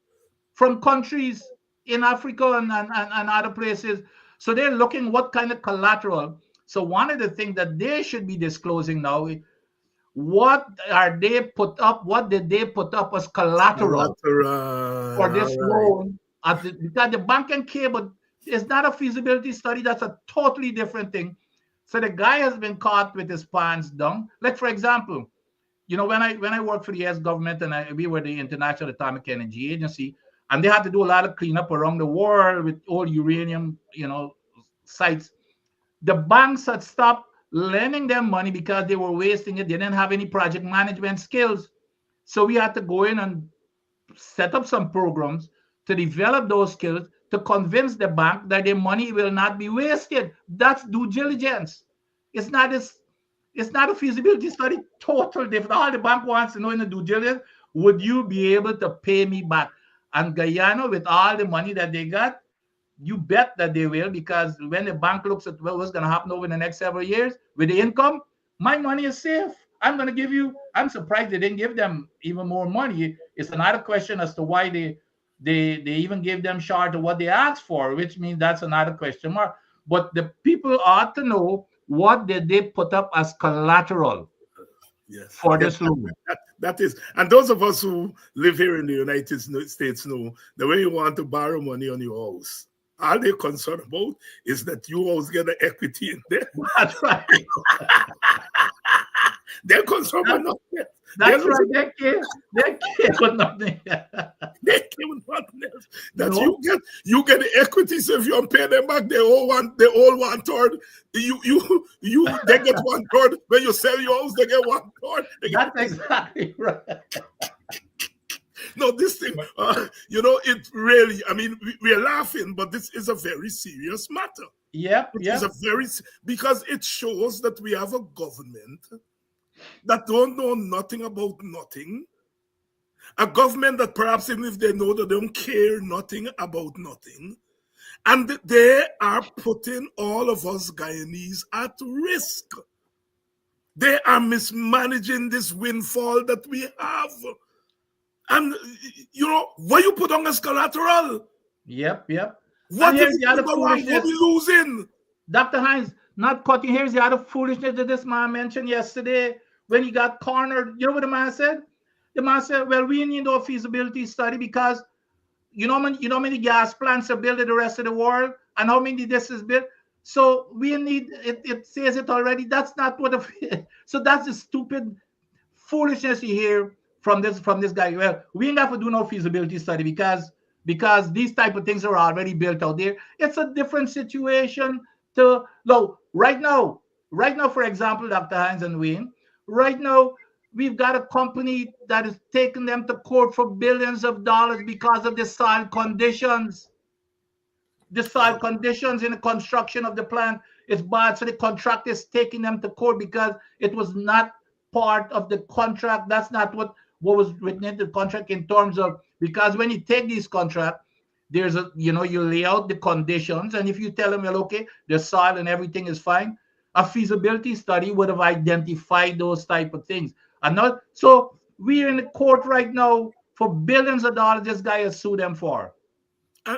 from countries in Africa and other places. So they're looking what kind of collateral. So one of the things that they should be disclosing now, what did they put up as collateral for this loan? Because the bank can care, but it's not a feasibility study. That's a totally different thing. So the guy has been caught with his pants down. Like, for example, when I worked for the U.S. government and we were the International Atomic Energy Agency, and they had to do a lot of cleanup around the world with all uranium, sites. The banks had stopped lending them money because they were wasting it. They didn't have any project management skills. So we had to go in and set up some programs to develop those skills to convince the bank that their money will not be wasted. That's due diligence. It's not this. It's not a feasibility study. Total different. All the bank wants to know in the due diligence, would you be able to pay me back? And Guyana, with all the money that they got, you bet that they will, because when the bank looks at what's going to happen over the next several years with the income, my money is safe. I'm going to give you. I'm surprised they didn't give them even more money. It's another question as to why they even gave them short of what they asked for, which means that's another question mark. But the people ought to know, what did they put up as collateral Yes. for Yes, this loan? that is. And those of us who live here in the United States know that when you want to borrow money on your house, all they're concerned about is that you always get the equity in there. That's right. They're concerned about nothing. That's right. They care with nothing. They care with nothing else. That No. you get the equity. So if you don't pay them back, they all one third. They get one third. When you sell your house, they get one third. That's exactly right. No, this thing, it really, I mean, we are laughing, but this is a very serious matter. Yep. Because it shows that we have a government that don't know nothing about nothing. A government that perhaps even if they know that they don't care nothing about nothing. And they are putting all of us Guyanese at risk. They are mismanaging this windfall that we have. And, what you put on as collateral? Yep. What And if here's the other foolishness. What we losing? Dr. Hines, not cutting. Here's the other foolishness that this man mentioned yesterday when he got cornered. You know what the man said? The man said, well, we need no feasibility study because how many gas plants are built in the rest of the world and how many this is built. So we need it. It says it already. That's not what. So that's the stupid foolishness you hear from this guy. Well, we ain't have to do no feasibility study because these type of things are already built out there. It's a different situation. Right now, for example, Dr. Hines and Wayne, right now, we've got a company that is taking them to court for billions of dollars because of the soil conditions. The soil conditions in the construction of the plant is bad. So the contractor is taking them to court because it was not part of the contract. That's not what was written into the contract in terms of, because when you take this contract, there's you lay out the conditions, and if you tell them, well, okay, the soil and everything is fine, a feasibility study would have identified those type of things. So we're in the court right now for billions of dollars this guy has sued them for.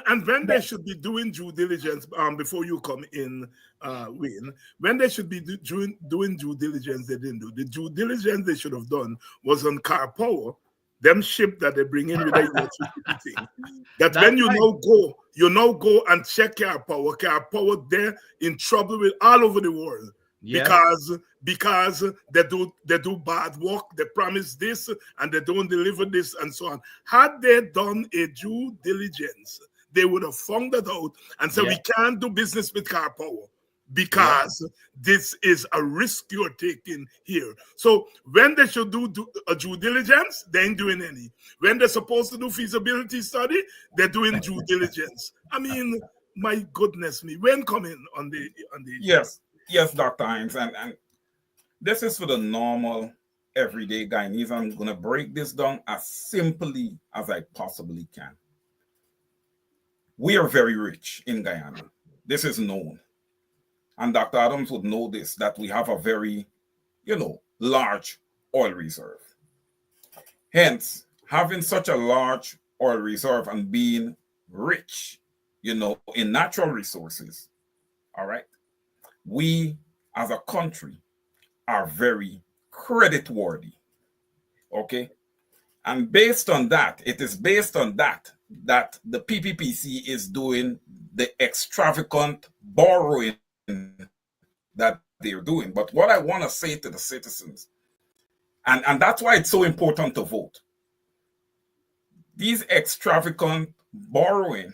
And when they should be doing due diligence, before you come in, Wayne, when they should be doing due diligence, they didn't do. The due diligence they should have done was on car power, them ship that they bring in with the electricity thing. That when you now go and check car power, they're in trouble with all over the world. Yeah. Because they do bad work, they promise this and they don't deliver this and so on. Had they done a due diligence, they would have found that out and said, we can't do business with car power because this is a risk you're taking here. So when they should do a due diligence, they ain't doing any. When they're supposed to do feasibility study, they're doing due diligence. I mean, my goodness me. When coming on the Yes, Dr. Hines, and this is for the normal, everyday Guyanese. I'm going to break this down as simply as I possibly can. We are very rich in Guyana. This is known. And Dr. Adams would know this, that we have a very, large oil reserve. Hence, having such a large oil reserve and being rich, in natural resources, all right, we as a country are very creditworthy, okay? And based on that, it is based on that the PPPC is doing the extravagant borrowing that they're doing. But what I want to say to the citizens, and that's why it's so important to vote, these extravagant borrowing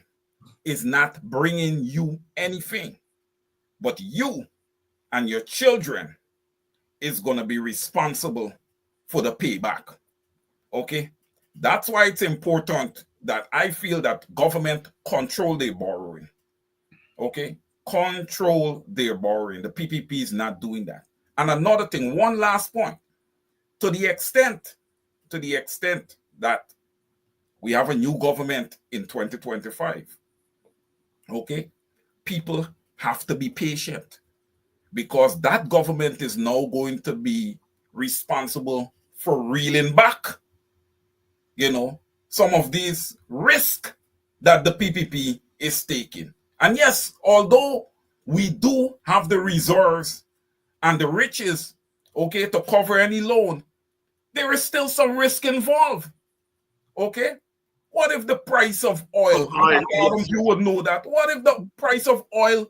is not bringing you anything, but you and your children is going to be responsible for the payback. Okay? That's why it's important that I feel that government control their borrowing. Okay? control their borrowing. The PPP is not doing that. And another thing, one last point, to the extent that we have a new government in 2025, okay, people have to be patient because that government is now going to be responsible for reeling back, some of these risk that the PPP is taking. And yes, although we do have the reserves and the riches, okay, to cover any loan, there is still some risk involved, okay? What if the price of oil, Yes. you would know that, what if the price of oil,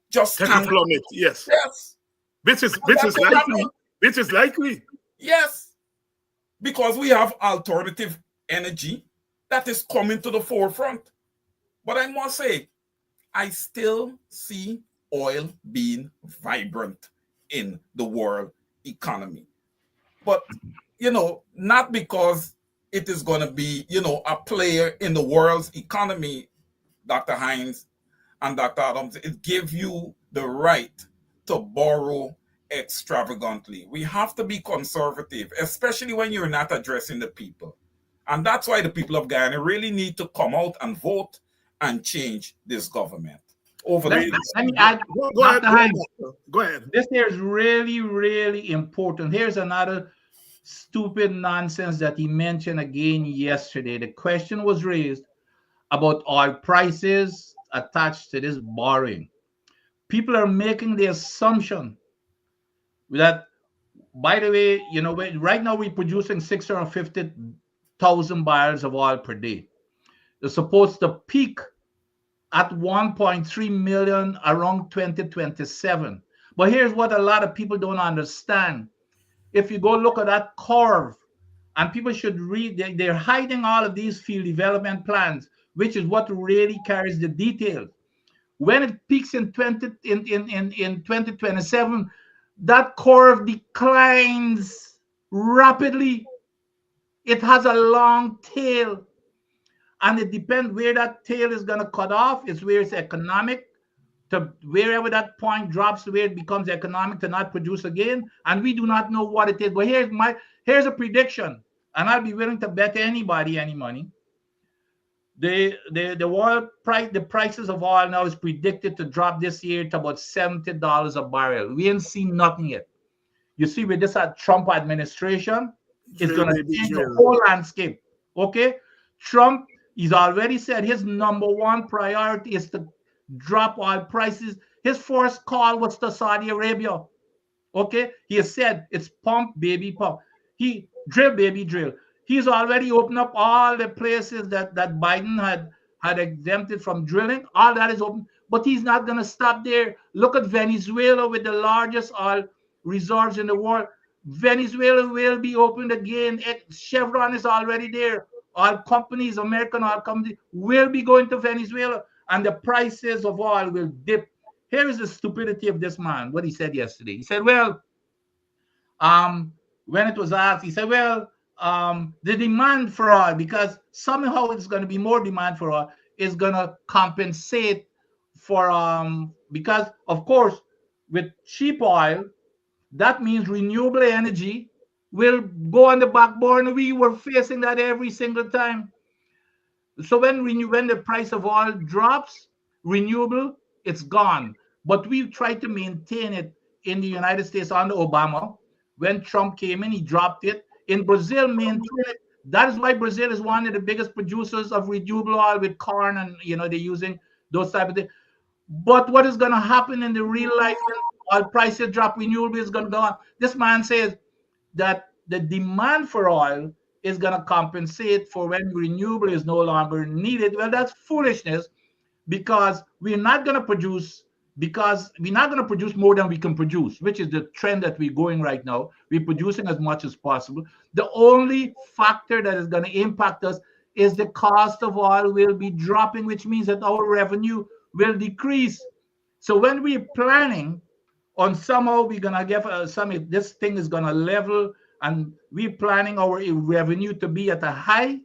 just Take a can't? plummet, yes. Yes. Which is likely. Which is likely. Yes. Because we have alternative energy that is coming to the forefront. But I must say, I still see oil being vibrant in the world economy. But, not because it is going to be, a player in the world's economy, Dr. Hines and Dr. Adams. It gives you the right to borrow extravagantly. We have to be conservative, especially when you're not addressing the people. And that's why the people of Guyana really need to come out and vote and change this government. Over Let, there. let me add, Go ahead. Dr. Hines, Go ahead. this here is really, really important. Here's another stupid nonsense that he mentioned again yesterday. The question was raised about oil prices attached to this borrowing. People are making the assumption that, by the way, right now we're producing 650,000 barrels of oil per day. It's supposed to peak at 1.3 million around 2027. But here's what a lot of people don't understand. If you go look at that curve, and people should read, they're hiding all of these field development plans, which is what really carries the details. When it peaks in 2027, that curve declines rapidly. It has a long tail, and it depends where that tail is going to cut off. It's where it's economic to wherever that point drops, where it becomes economic to not produce again, and we do not know what it is. But here's a prediction, and I'll be willing to bet anybody any money. The oil price, the prices of oil now is predicted to drop this year to about $70 a barrel. We ain't seen nothing yet. You see, with this Trump administration, it's going to change the whole landscape. Okay, Trump, he's already said his number one priority is to drop oil prices. His first call was to Saudi Arabia. Okay, he has said it's pump, baby, pump. He drill, baby, drill. He's already opened up all the places that Biden had exempted from drilling. All that is open, but he's not going to stop there. Look at Venezuela with the largest oil reserves in the world. Venezuela will be opened again. Chevron is already there. All companies, American oil companies, will be going to Venezuela, and the prices of oil will dip. Here is the stupidity of this man, what he said yesterday. He said, well, when it was asked, he said, well, the demand for oil, because somehow it's going to be more demand for oil, is going to compensate for, because, of course, with cheap oil, that means renewable energy will go on the back burner. We were facing that every single time. So when the price of oil drops, renewable, it's gone. But we've tried to maintain it in the United States under Obama. When Trump came in, he dropped it. In Brazil, maintained it. That is why Brazil is one of the biggest producers of renewable oil with corn, and they're using those type of things. But what is going to happen in the real life when oil prices drop, renewable is going to go on. This man says that the demand for oil is going to compensate for when renewable is no longer needed. Well, that's foolishness, because we're not going to produce more than we can produce, which is the trend that we're going right now. We're producing as much as possible. The only factor that is going to impact us is the cost of oil will be dropping, which means that our revenue will decrease. So when we're planning on somehow we're going to get this thing is going to level, and we're planning our revenue to be at a high,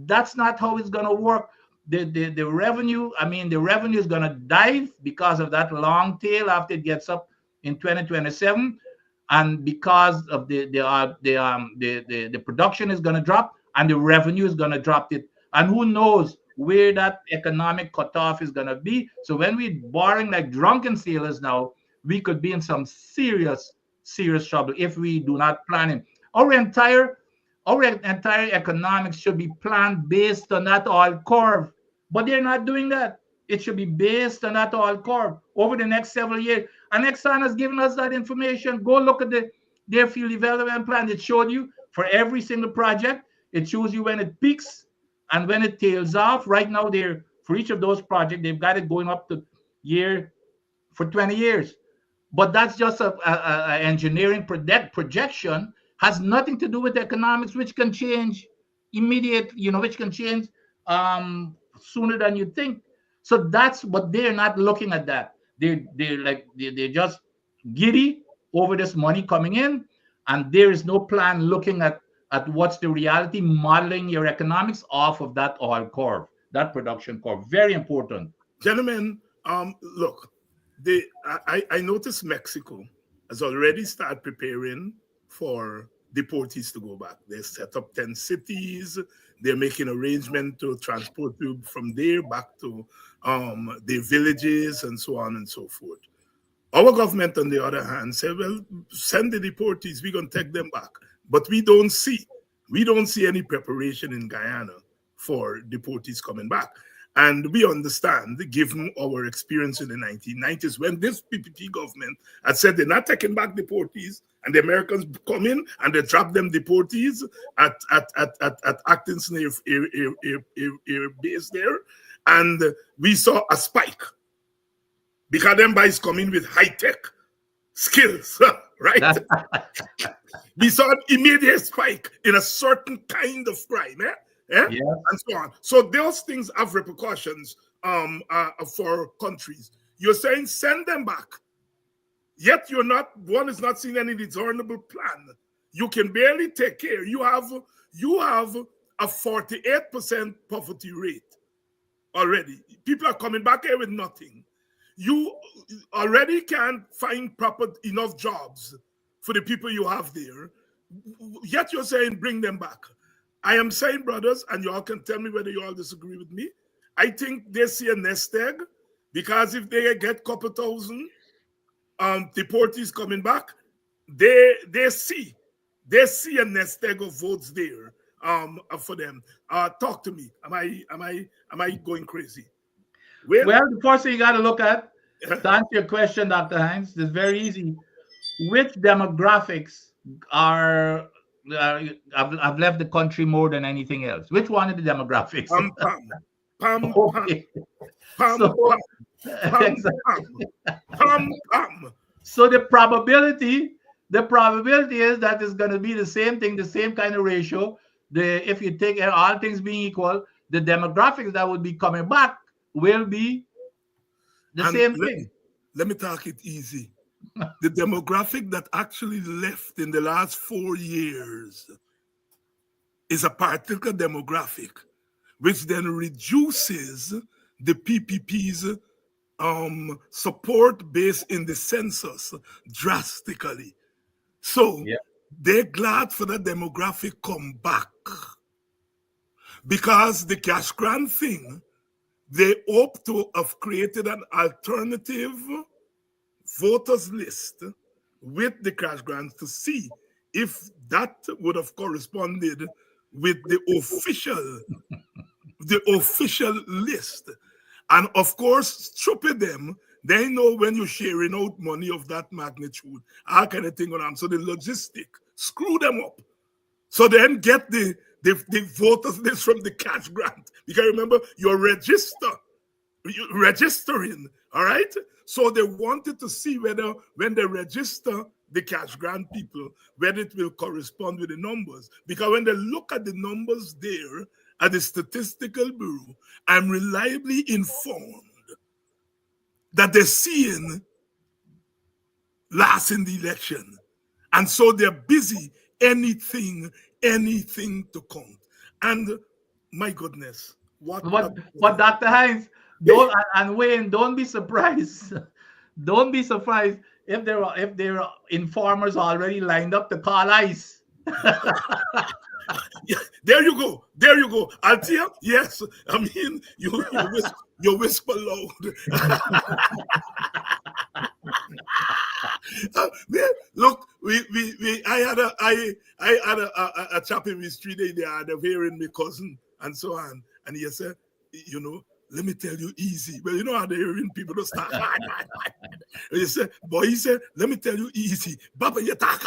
that's not how it's going to work. the revenue, I mean, the revenue is going to dive because of that long tail after it gets up in 2027, and because of the production is going to drop and the revenue is going to drop it, and who knows where that economic cutoff is going to be. So when we're borrowing like drunken sailors now, we could be in some serious trouble if we do not plan it. Our entire our entire economics should be planned based on that oil curve, but they're not doing that. It should be based on that oil curve over the next several years. And Exxon has given us that information. Go look at their field development plan. It showed you for every single project. It shows you when it peaks and when it tails off. Right now, they're for each of those projects, they've got it going up to year for 20 years. But that's just a engineering projection, has nothing to do with economics, which can change immediate, which can change sooner than you think. So that's what they're not looking at. That they're just giddy over this money coming in, and there is no plan looking at what's the reality, modeling your economics off of that oil curve, that production curve. Very important. Gentlemen, look, I noticed Mexico has already started preparing for deportees to go back. They set up 10 cities. They're making arrangements to transport you from there back to their villages and so on and so forth. Our government, on the other hand, said, well, send the deportees, we're going to take them back. But we don't see any preparation in Guyana for deportees coming back. And we understand, given our experience in the 1990s, when this PPP government had said they're not taking back deportees, and the Americans come in and they drop them deportees at Atkinson Air Base there, and we saw a spike because them guys come in with high-tech skills, right? We saw an immediate spike in a certain kind of crime, Yes. and so on. So those things have repercussions for countries. You're saying send them back, yet one is not seeing any discernible plan. You can barely take care. You have a 48% poverty rate already. People are coming back here with nothing. You already can't find enough jobs for the people you have there, yet you're saying bring them back. I am saying, brothers, and you all can tell me whether you all disagree with me, I think they see a nest egg, because if they get a couple thousand deportees coming back, they see a nest egg of votes there for them. Talk to me. Am I going crazy? Well, the first thing you got to look at, to answer your question, Dr. Hines, is very easy. Which demographics have left the country more than anything else? Which one of the demographics? Pam. Okay. So the probability is that it's going to be the same thing, the same kind of ratio. If you take all things being equal, the demographics that would be coming back will be the same thing. Let me talk it easy. The demographic that actually left in the last 4 years is a particular demographic, which then reduces the PPP's support base in the census drastically. So they're glad for the demographic come back, because the cash grant thing, they hope to have created an alternative voters list with the cash grants to see if that would have corresponded with the official list. And of course, stupid them, they know when you're sharing out money of that magnitude, all kind of thing on. So the logistic screw them up. So then get the voters list from the cash grant. Because remember, you're registering, all right? So they wanted to see whether when they register the cash grant people, whether it will correspond with the numbers. Because when they look at the numbers there at the Statistical Bureau, I'm reliably informed that they're seeing last in the election. And so they're busy, anything to count. And my goodness, What? But Dr. Hines, don't and Wayne, don't be surprised. Don't be surprised if there are informers already lined up to call ICE. Yeah, there you go. There you go. Altia, yes. I mean, you whisper loud. Man, look, I had a chap in the street there, and they're hearing my cousin and so on, and he said, you know, let me tell you easy. Well, you know how they're hearing people don't start. And he said, boy, he said, let me tell you easy. Baba, you talk.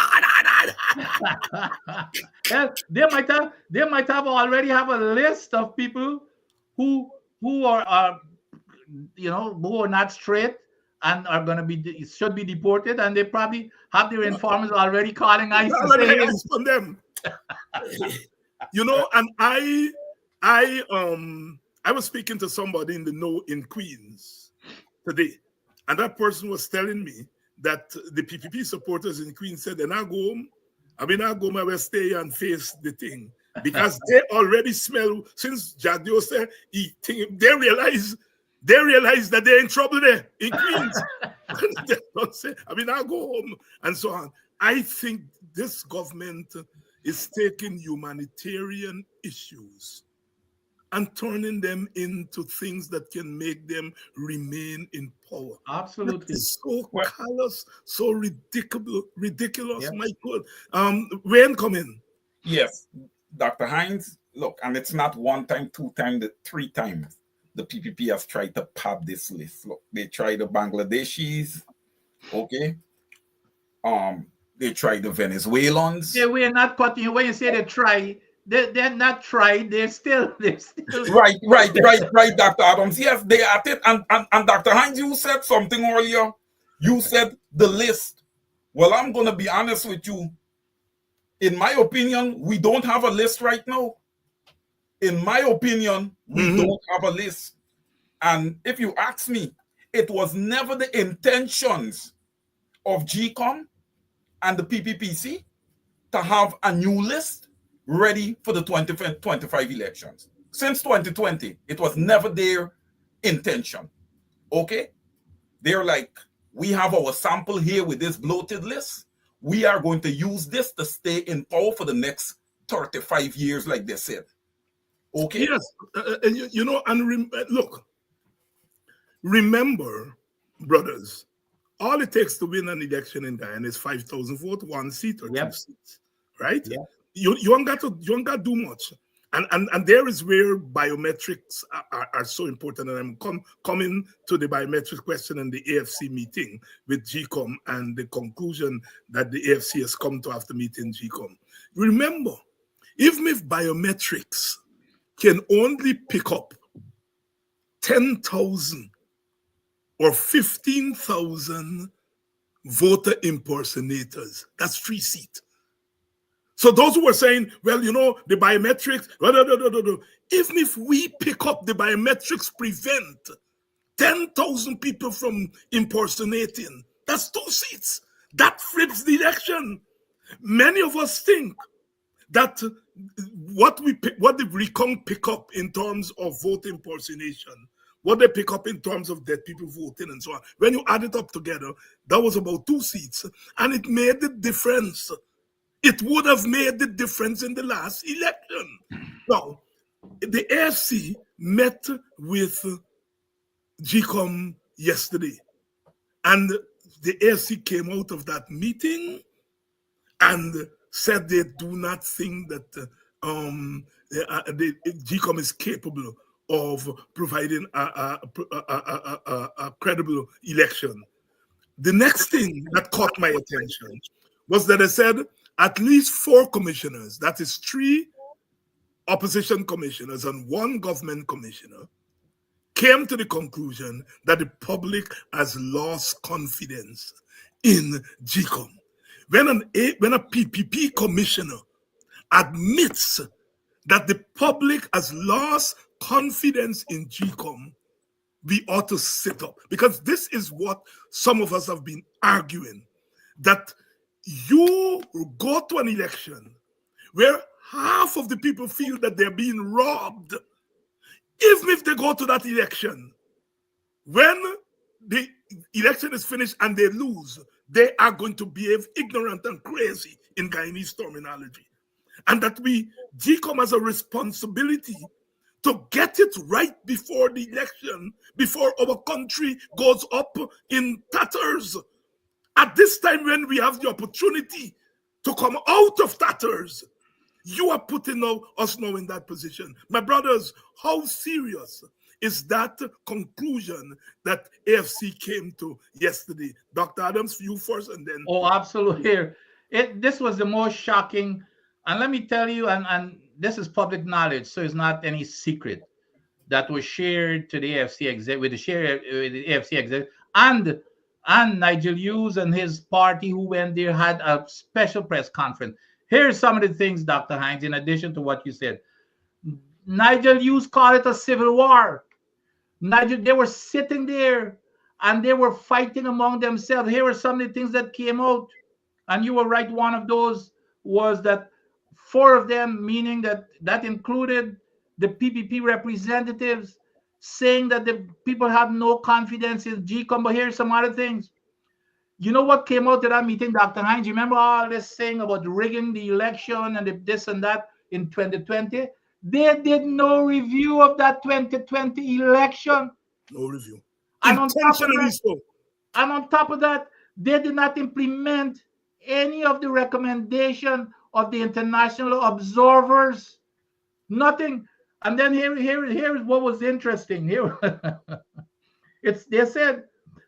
Yeah, they might have already have a list of people who are who are not straight and are going to should be deported, and they probably have their informers already calling ICE to say, hey. On them. You know, and I was speaking to somebody in Queens today, and that person was telling me that the PPP supporters in Queens said, "And I go home. I mean, I go my way, stay and face the thing because they already smell." Since Jadio said they realize that they're in trouble there in Queens. They don't say, I mean, I go home and so on. I think this government is taking humanitarian issues and turning them into things that can make them remain in power. Absolutely. That is so callous, so ridiculous. Yep. My God. Wayne, come in. Yes, Dr. Hines, look, and it's not one time, two times, three times. The PPP has tried to pad this list. Look, they tried the Bangladeshis, okay? They tried the Venezuelans. Yeah, we're not cutting you when you say they try. They're not tried. They're still right, Dr. Adams. Yes, they are at it. And Dr. Hines, you said something earlier. You said the list. Well, I'm gonna be honest with you. In my opinion, we don't have a list right now. In my opinion, we don't have a list. And if you ask me, it was never the intentions of GCOM and the PPPC to have a new list ready for the 2025 elections. Since 2020, it was never their intention. Okay? They're like, we have our sample here with this bloated list. We are going to use this to stay in power for the next 35 years, like they said. Okay? Yes. You know, and look, remember, brothers, all it takes to win an election in Guyana is 5,000 votes, 1 seat or 2 seats, right? Yep. You don't got to do much, and there is where biometrics are so important. And I'm coming to the biometric question in the AFC meeting with GCOM and the conclusion that the AFC has come to after meeting GCOM. Remember, even if biometrics can only pick up 10,000 or 15,000 voter impersonators, that's 3 seats. So those who were saying, well, you know, the biometrics, even if we pick up the biometrics prevent 10,000 people from impersonating, that's 2 seats. That flips the election. Many of us think that what the recount pick up in terms of vote impersonation, what they pick up in terms of dead people voting and so on, when you add it up together, that was about 2 seats, and it made the difference. It would have made the difference in the last election. Now, the AFC met with GCOM yesterday, and the AFC came out of that meeting and said they do not think that the GCOM is capable of providing a credible election. The next thing that caught my attention was that they said at least 4 commissioners, that is 3 opposition commissioners and 1 government commissioner, came to the conclusion that the public has lost confidence in GCOM. When a PPP commissioner admits that the public has lost confidence in GCOM, we ought to sit up, because this is what some of us have been arguing, that you go to an election where half of the people feel that they're being robbed. Even if they go to that election, when the election is finished and they lose, they are going to behave ignorant and crazy in Guyanese terminology. And that GCOM has a responsibility to get it right before the election, before our country goes up in tatters. At this time when we have the opportunity to come out of tatters, you are putting us now in that position. My brothers, how serious is that conclusion that AFC came to yesterday? Dr. Adams, you first, and then... Oh, absolutely. This was the most shocking, and let me tell you, and this is public knowledge, so it's not any secret, that was shared to the AFC exec with the AFC exec, and Nigel Hughes and his party who went there had a special press conference. Here's some of the things, Dr. Hines, in addition to what you said. Nigel Hughes called it a civil war. They were sitting there and they were fighting among themselves. Here are some of the things that came out. And you were right, one of those was that 4 of them, meaning that included the PPP representatives, saying that the people have no confidence in GCOM. But here's some other things. You know what came out of that meeting, Dr. Hines? You remember all this saying about rigging the election and this and that in 2020? They did no review of that 2020 election. No review. And Intentionally so. And on top of that, they did not implement any of the recommendation of the international observers. Nothing. And then here's what was interesting. They said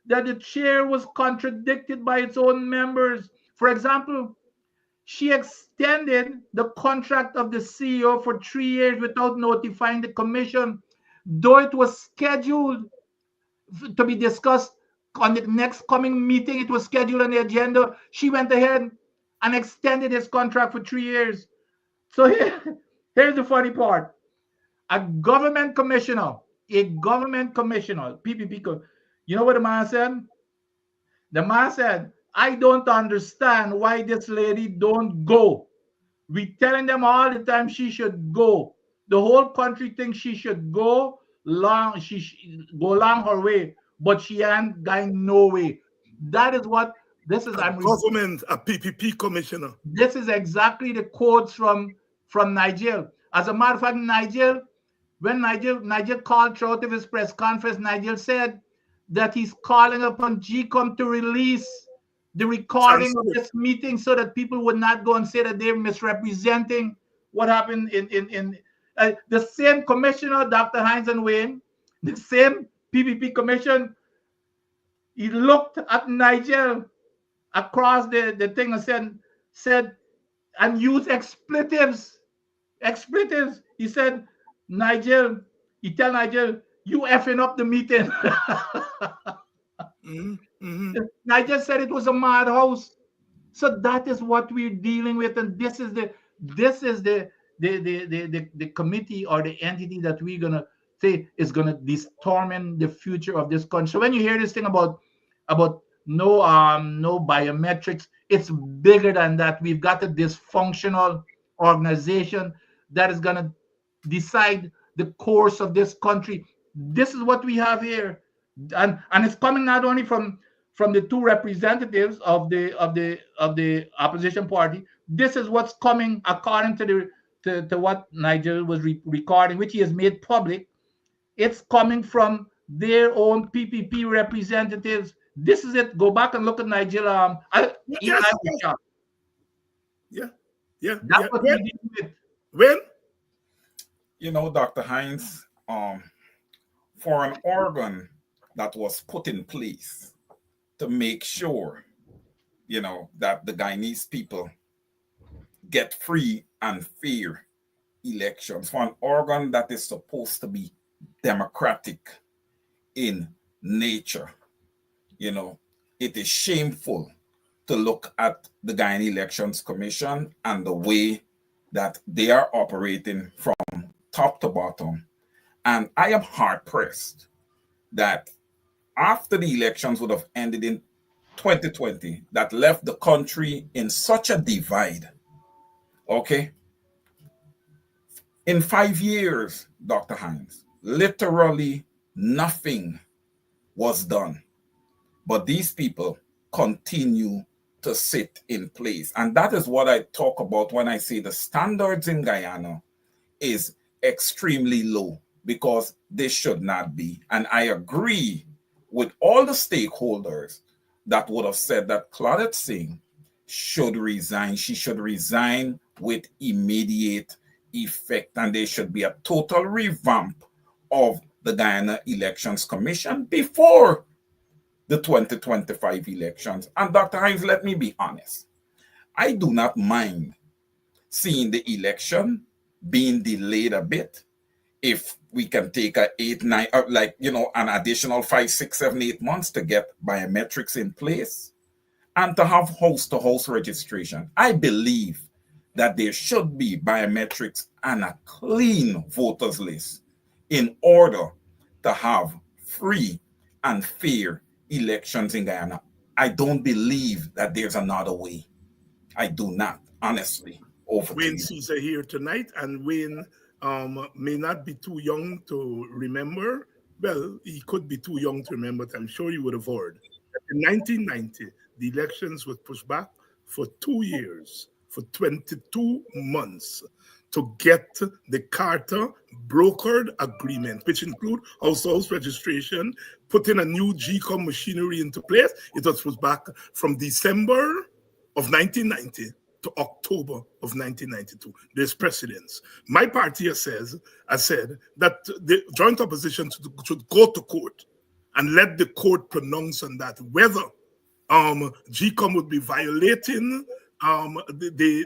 that the chair was contradicted by its own members. For example, she extended the contract of the CEO for 3 years without notifying the commission, though it was scheduled to be discussed on the next coming meeting. It was scheduled on the agenda. She went ahead and extended his contract for 3 years. So here's the funny part. A government commissioner, PPP, you know what the man said? The man said, I don't understand why this lady don't go. We telling them all the time she should go. The whole country thinks she should go long. Go along her way, but she ain't going no way. That is what this is. A PPP commissioner. This is exactly the quotes from Nigel. As a matter of fact, when Nigel called out of his press conference, Nigel said that he's calling upon GCOM to release the recording of this meeting so that people would not go and say that they're misrepresenting what happened in the same commissioner, Dr. Hines and Wayne, the same PPP commission, he looked at Nigel across the thing and said and used expletives. He said, Nigel, he tell Nigel, you effing up the meeting. Nigel said it was a madhouse. So that is what we're dealing with, and this is the committee or the entity that we're gonna say is gonna determine the future of this country. So when you hear this thing about no biometrics, it's bigger than that. We've got a dysfunctional organization that is gonna decide the course of this country. This is what we have here, and it's coming not only from the 2 representatives of the opposition party. This is what's coming according to what Nigel was recording, which he has made public. It's coming from their own PPP representatives. This is it. Go back and look at Nigel. Yeah. That's what we're dealing with. When? You know, Dr. Hines, for an organ that was put in place to make sure, you know, that the Guyanese people get free and fair elections, for an organ that is supposed to be democratic in nature, you know, it is shameful to look at the Guyanese Elections Commission and the way that they are operating from top to bottom. And I am hard-pressed that after the elections would have ended in 2020, that left the country in such a divide, okay? In 5 years, Dr. Hines, literally nothing was done. But these people continue to sit in place. And that is what I talk about when I say the standards in Guyana is extremely low, because they should not be. And I agree with all the stakeholders that would have said that Claudette Singh should resign. She should resign with immediate effect, and there should be a total revamp of the Guyana Elections Commission before the 2025 elections. And Dr. Hines, let me be honest. I do not mind seeing the election being delayed a bit if we can take a 8, 9, an additional 5, 6, 7, 8 months to get biometrics in place and to have house-to-house registration. I believe that there should be biometrics and a clean voters list in order to have free and fair elections in Guyana. I don't believe that there's another way. I do not, honestly. Over Wayne to you. Cesar here tonight, and Wayne may not be too young to remember. Well, he could be too young to remember, but I'm sure he would have heard. In 1990, the elections were pushed back for 2 years, for 22 months, to get the Carter brokered agreement, which include house registration, putting a new GCOM machinery into place. It was pushed back from December of 1990 to October of 1992. There's precedence. My party has said that the joint opposition should go to court and let the court pronounce on that, whether GCOM would be violating the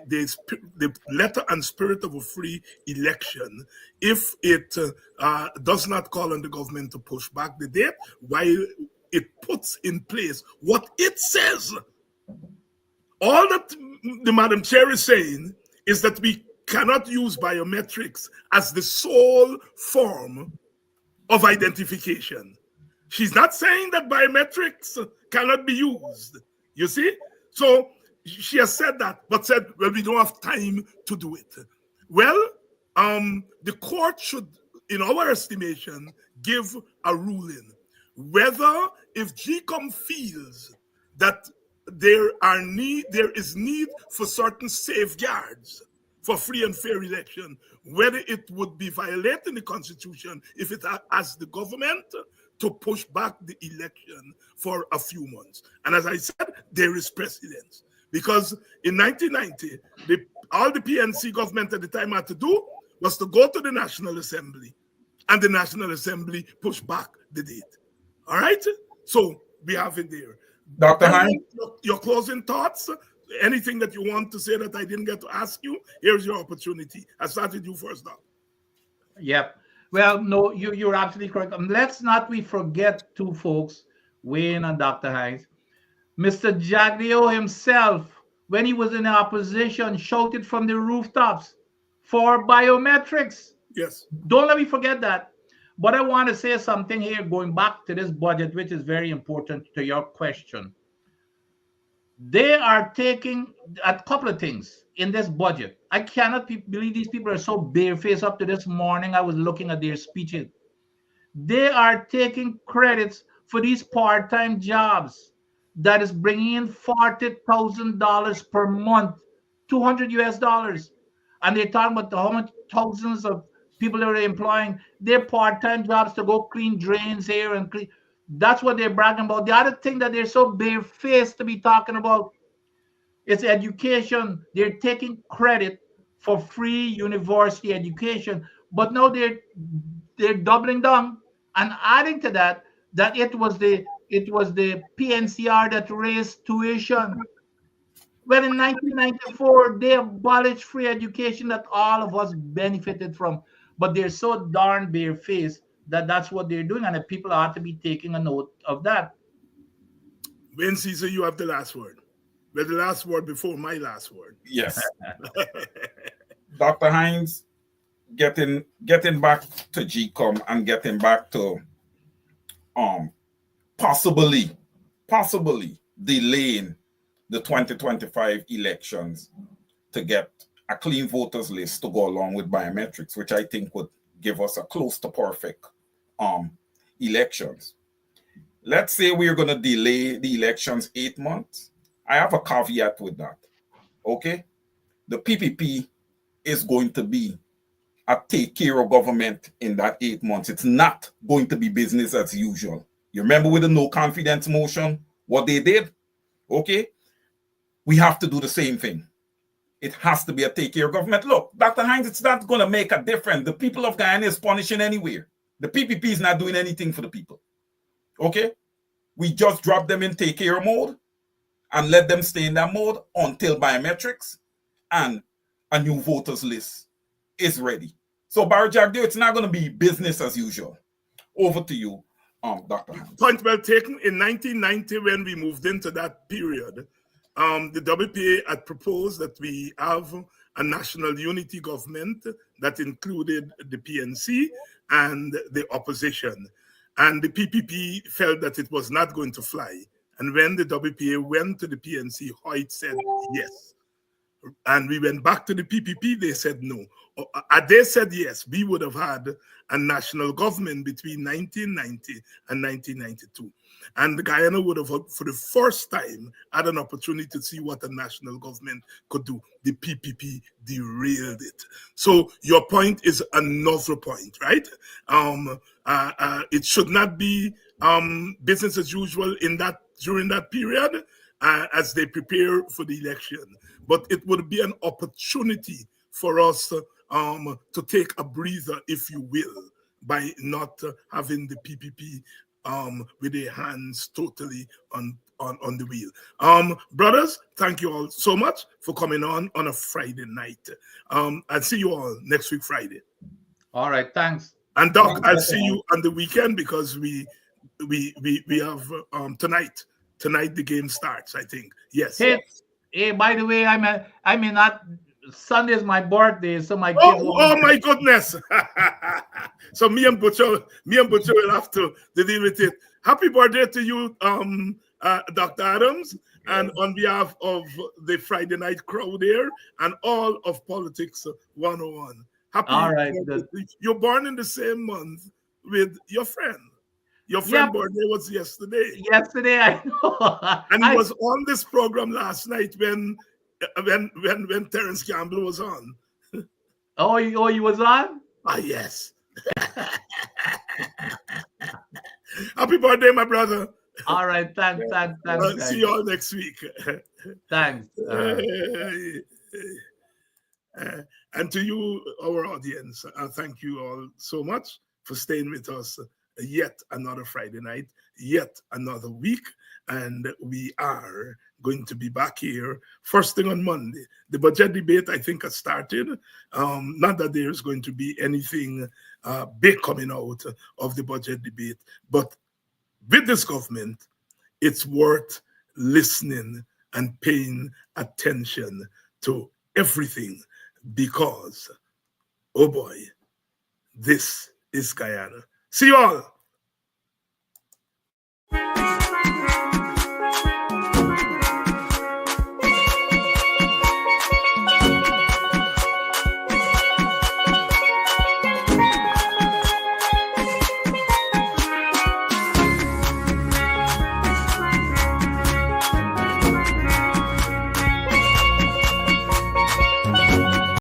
letter and spirit of a free election if it does not call on the government to push back the date, while it puts in place what it says. All that the Madam Chair is saying is that we cannot use biometrics as the sole form of identification. She's not saying that biometrics cannot be used, you see? So she has said that, but said, well, we don't have time to do it. Well, the court should, in our estimation, give a ruling whether, if GCOM feels that there is need for certain safeguards for free and fair election, whether it would be violating the Constitution if it asks the government to push back the election for a few months. And as I said, there is precedence. Because in 1990, all the PNC government at the time had to do was to go to the National Assembly, and the National Assembly pushed back the date. All right? So we have it there. Dr. Hines? Your closing thoughts? Anything that you want to say that I didn't get to ask you? Here's your opportunity. I started you first now. Yep. Well, no, you're absolutely correct. Let's not forget two folks, Wayne and Dr. Hines. Mr. Jaglio himself, when he was in opposition, shouted from the rooftops for biometrics. Yes. Don't let me forget that. But I want to say something here, going back to this budget, which is very important to your question. They are taking a couple of things in this budget. I cannot believe these people are so barefaced. Up to this morning, I was looking at their speeches. They are taking credits for these part-time jobs that is bringing in $40,000 per month, $200 US. And they're talking about how much thousands of people that are employing their part-time jobs to go clean drains here and clean. That's what they're bragging about. The other thing that they're so barefaced to be talking about is education. They're taking credit for free university education, but now they're doubling down and adding to that it was the PNCR that raised tuition. Well, in 1994, they abolished free education that all of us benefited from. But they're so darn barefaced that that's what they're doing, and the people ought to be taking a note of that. Wayne Cesar, you have the last word. Well, the last word before my last word. Yes. Dr. Hines, getting back to GCOM and getting back to possibly delaying the 2025 elections to get a clean voters list to go along with biometrics, which I think would give us a close to perfect elections. Let's say we're going to delay the elections 8 months. I have a caveat with that. Okay? The PPP is going to be a take care of government in that 8 months. It's not going to be business as usual. You remember with the no confidence motion, what they did? Okay? We have to do the same thing. It has to be a take care of government. Look, Dr. Hines, it's not going to make a difference. The people of Guyana is punishing anywhere. The PPP is not doing anything for the people. Okay? We just drop them in take care mode and let them stay in that mode until biometrics and a new voters list is ready. So, Barry Jack, it's not going to be business as usual. Over to you, Dr. Hans. Point well taken. In 1990, when we moved into that period, the WPA had proposed that we have a national unity government that included the PNC and the opposition. And the PPP felt that it was not going to fly. And when the WPA went to the PNC, Hoyt said yes. And we went back to the PPP, they said no. They said yes, we would have had a national government between 1990 and 1992. And Guyana would have, for the first time, had an opportunity to see what a national government could do. The PPP derailed it. So your point is another point, right? It should not be business as usual during that period as they prepare for the election. But it would be an opportunity for us to take a breather, if you will, by not having the PPP with their hands totally on the wheel. Brothers, thank you all so much for coming on a Friday night. I'll see you all next week, Friday. All right, thanks. And Doc, I'll see you on the weekend because we have tonight. Tonight the game starts, I think. Yes. Hey, by the way, I mean not Sunday is my birthday, so my oh my goodness. So me and Butcher will have to deal with it. Happy birthday to you, Dr. Adams, and on behalf of the Friday night crowd here and all of Politics 101. Happy birthday. You're born in the same month with your friend. Your friend's birthday was yesterday. Yesterday, I know. And he was on this program last night when Terence Campbell was on. Oh, he was on? Ah, yes. Happy birthday, my brother. All right, thanks. See you all next week. Thanks. And to you, our audience, thank you all so much for staying with us yet another Friday night, yet another week. And we are going to be back here first thing on Monday. The budget debate, I think, has started. Not that there's going to be anything big coming out of the budget debate, but with this government, it's worth listening and paying attention to everything because, oh boy, this is Guyana. See you all.